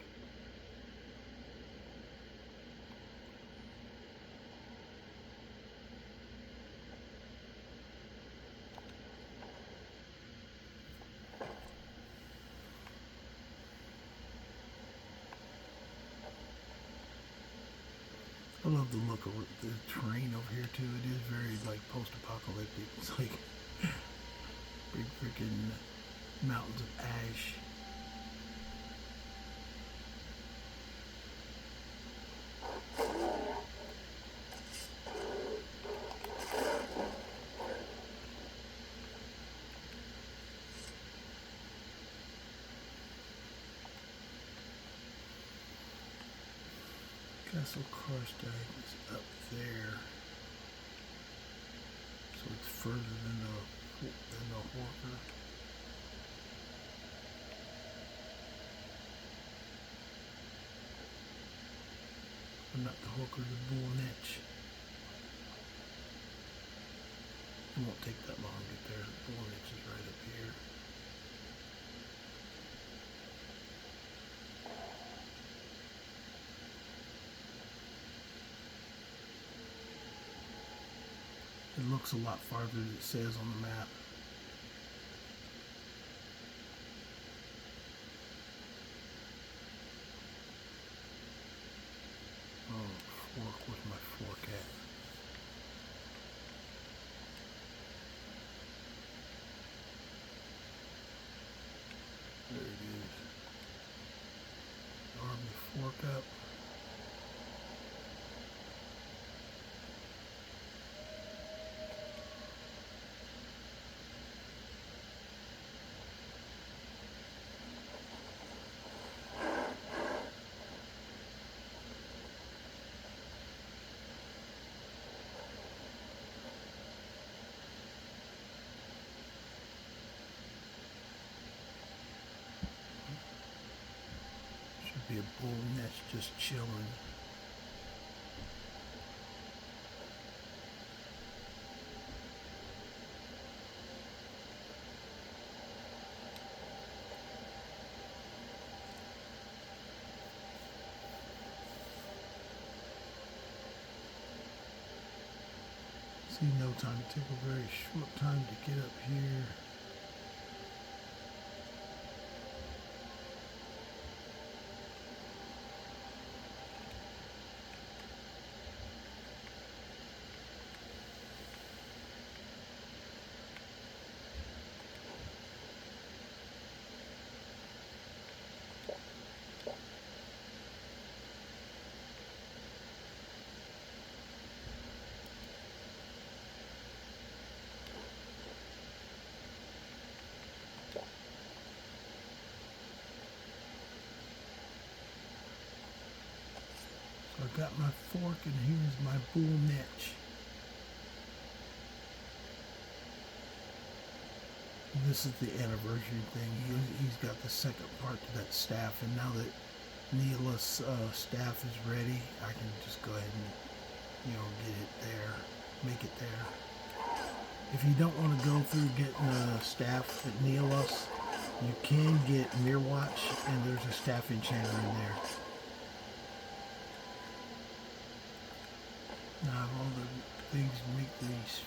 I love the look of the terrain over here too. It is very like post-apocalyptic. It's like big freaking mountains of ash. Castle Karstaag is up there, so it's further than the Horker. Or not the Horker, the Bull Netch. It won't take that long to get there. The Bull Netch is right up here. It looks a lot farther than it says on the map. Oh, fork, where's my fork at? There it is. Arm the fork up. Be a Bull Netch just chilling. See, no time. It took a very short time to get up here. I got my fork and here's my Bull Netch. this is the anniversary thing. He's got the second part to that staff, and now that Neloth's staff is ready, I can just go ahead and, get it there, make it there. If you don't want to go through getting a staff at Neloth's, you can get Mirwatch, and there's a staff enchanter in there. Now I have all the things to make these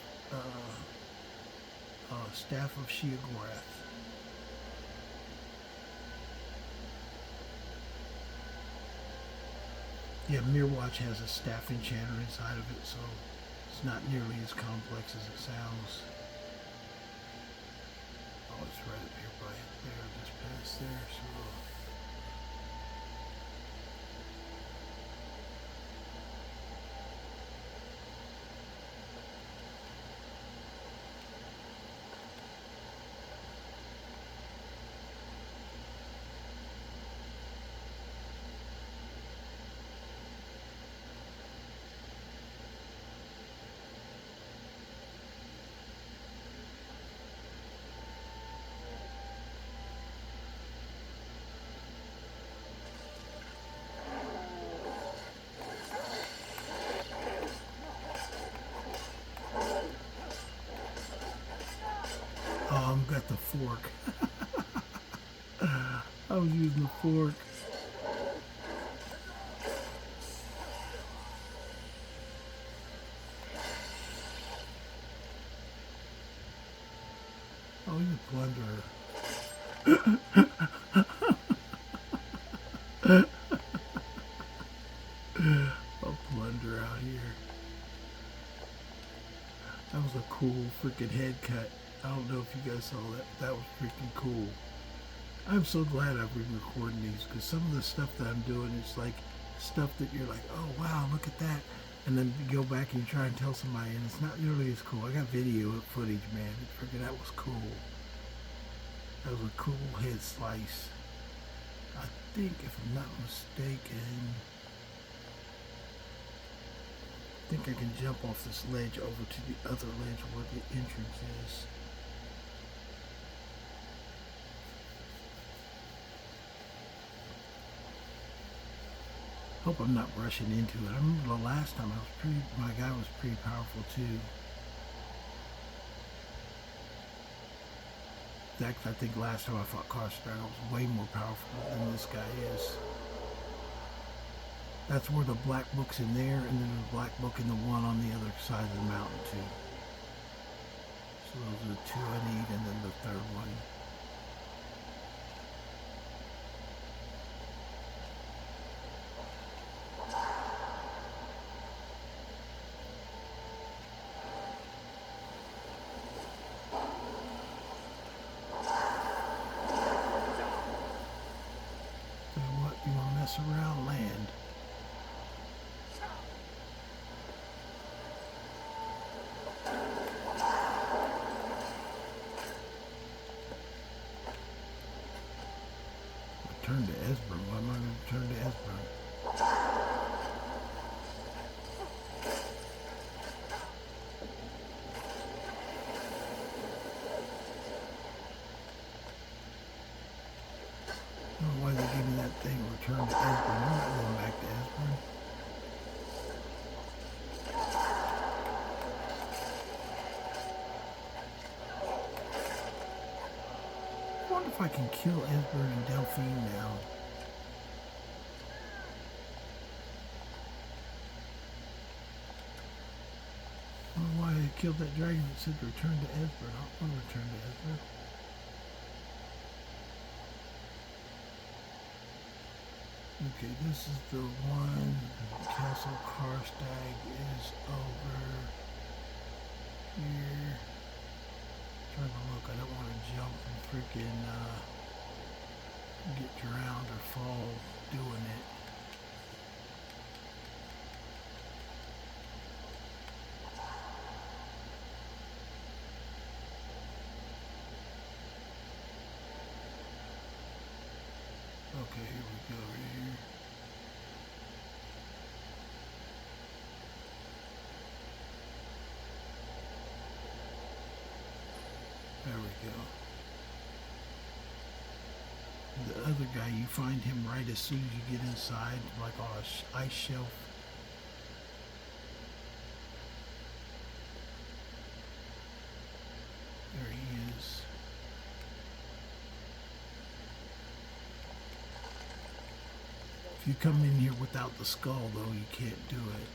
staff of Sheogorath. Yeah, Mirwatch has a staff enchanter inside of it, so it's not nearly as complex as it sounds. Oh, it's right up here by there, just past there, so... Got the fork. I was using the fork. Oh, you plunderer. A plunder out here. That was a cool freaking head cut. I don't know if you guys saw that. That was freaking cool. I'm so glad I've been recording these, because some of the stuff that I'm doing is like stuff that you're like, oh wow, look at that. And then you go back and you try and tell somebody, and it's not nearly as cool. I got video footage, man. Freaking that was cool. That was a cool head slice. I think, if I'm not mistaken, I think I can jump off this ledge over to the other ledge where the entrance is. Hope I'm not rushing into it. I remember the last time my guy was pretty powerful too. In fact, I think last time I fought Karstaag, I was way more powerful than this guy is. That's where the black book's in there, and then the black book and the one on the other side of the mountain too. So those are the two I need, and then the third one. Around land. Turn to Esbern. Why am I going to turn to Esbern? I don't know why they gave me that thing, return to Esbern. I'm not going back to Esbern. I wonder if I can kill Esbern and Delphine now. I don't know why I killed that dragon that said return to Esbern. I don't want to return to Esbern. Okay, this is the one. Castle Karstaag is over here. Trying to look. I don't want to jump and freaking get drowned or fall doing it. Okay, here we go, right here. There we go. The other guy, you find him right as soon as you get inside, like on a ice shelf. There he is. If you come in here without the skull, though, you can't do it.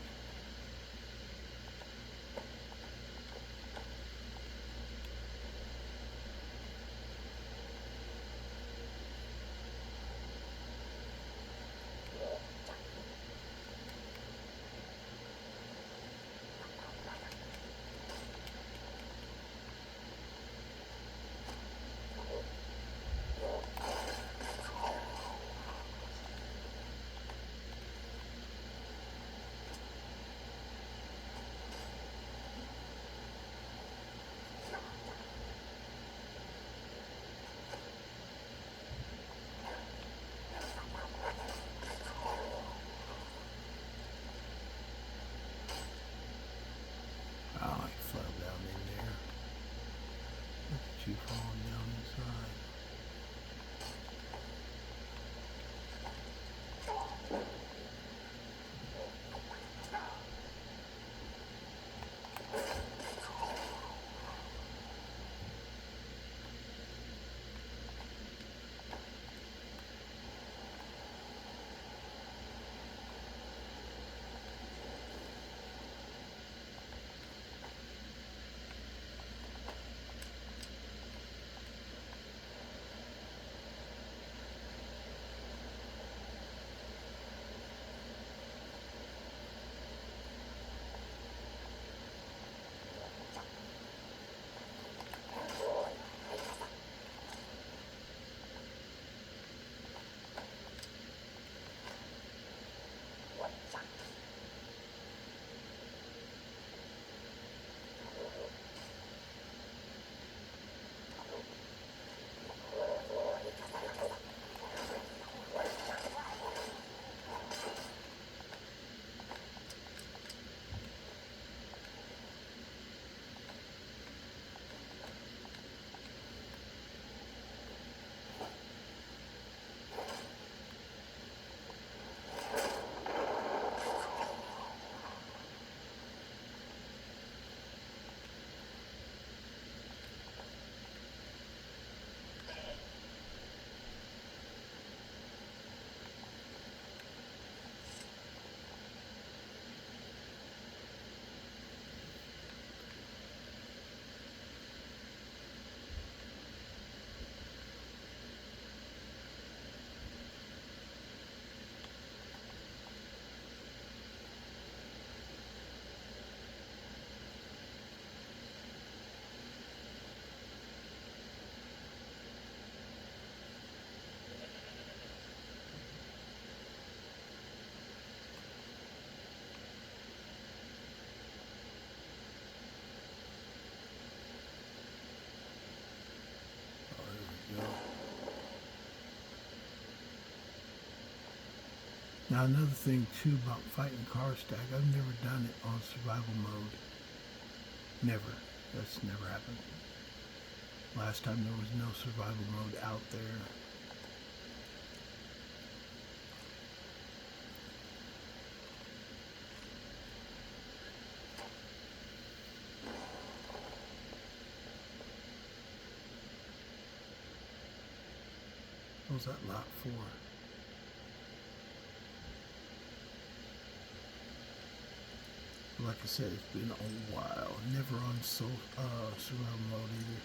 Oh, he fell down in there. Look at you falling down inside. Now another thing too about fighting Karstaag, I've never done it on survival mode. Never. That's never happened. Last time there was no survival mode out there. What was that lot for? Like I said, it's been a while. Never on survival mode either.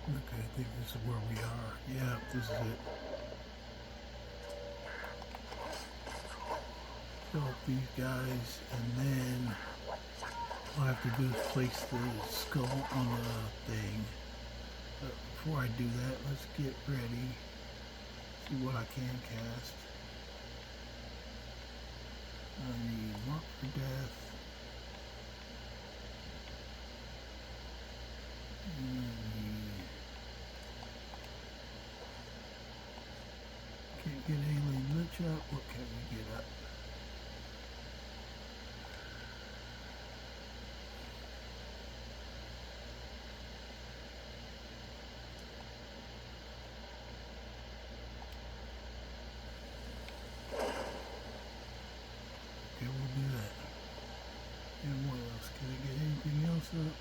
Okay, I think this is where we are. Yeah, this is it. Kill up these guys, and then all I have to do is place the skull on the thing. But before I do that, let's get ready. See what I can cast. I need Mark for Death. Can't get Alien Lich up. What can we get up? Okay, we'll do that. And what else? Can I get anything else up?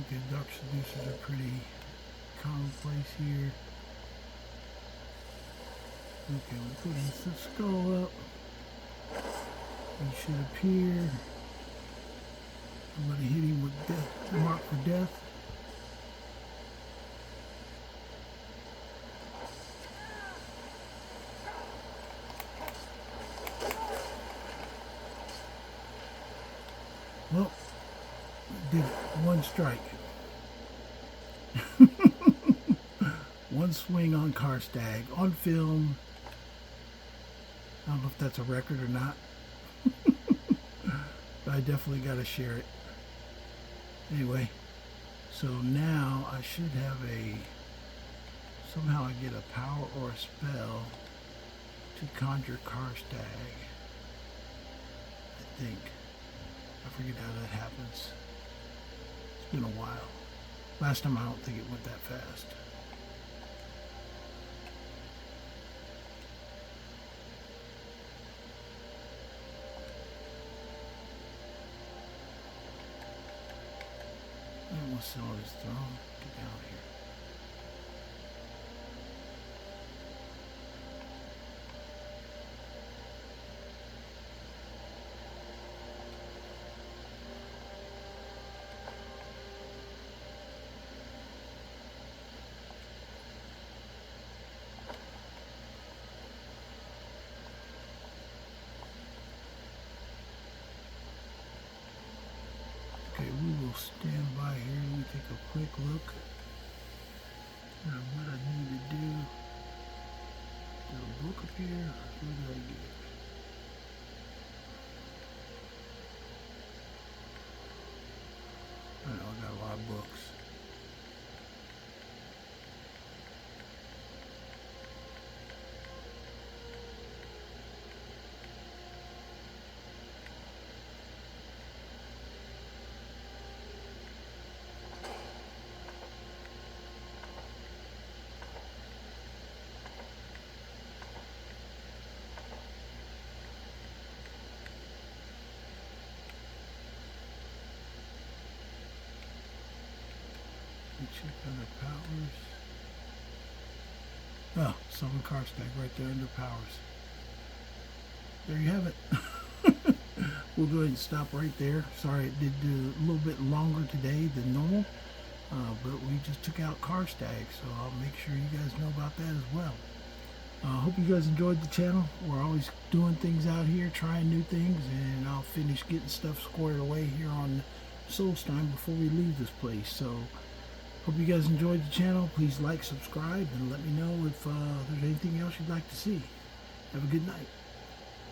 Okay, Dark Seducers are pretty commonplace here. Okay, we're putting the skull up. He should appear. I'm going to hit him with death, Mark for Death. Well, did it. One strike. One swing on Karstaag on film. I don't know if that's a record or not. But I definitely got to share it. Anyway, so now I should have somehow I get a power or a spell to conjure Karstaag. I think. I forget how that happens. It's been a while. Last time I don't think it went that fast. I don't want to sit on his throne. Get down here. Okay, we will stand by here. Let me take a quick look at what I need to do. Is there a book up here? What did I get? I know I got a lot of books. Check under powers. Oh, summon Karstaag right there under powers. There you have it. We'll go ahead and stop right there. Sorry it did do a little bit longer today than normal, but we just took out Karstaag, so I'll make sure you guys know about that as well. Hope you guys enjoyed the channel. We're always doing things out here, trying new things, and I'll finish getting stuff squared away here on Solstheim before we leave this place. So hope you guys enjoyed the channel. Please like, subscribe, and let me know if there's anything else you'd like to see. Have a good night.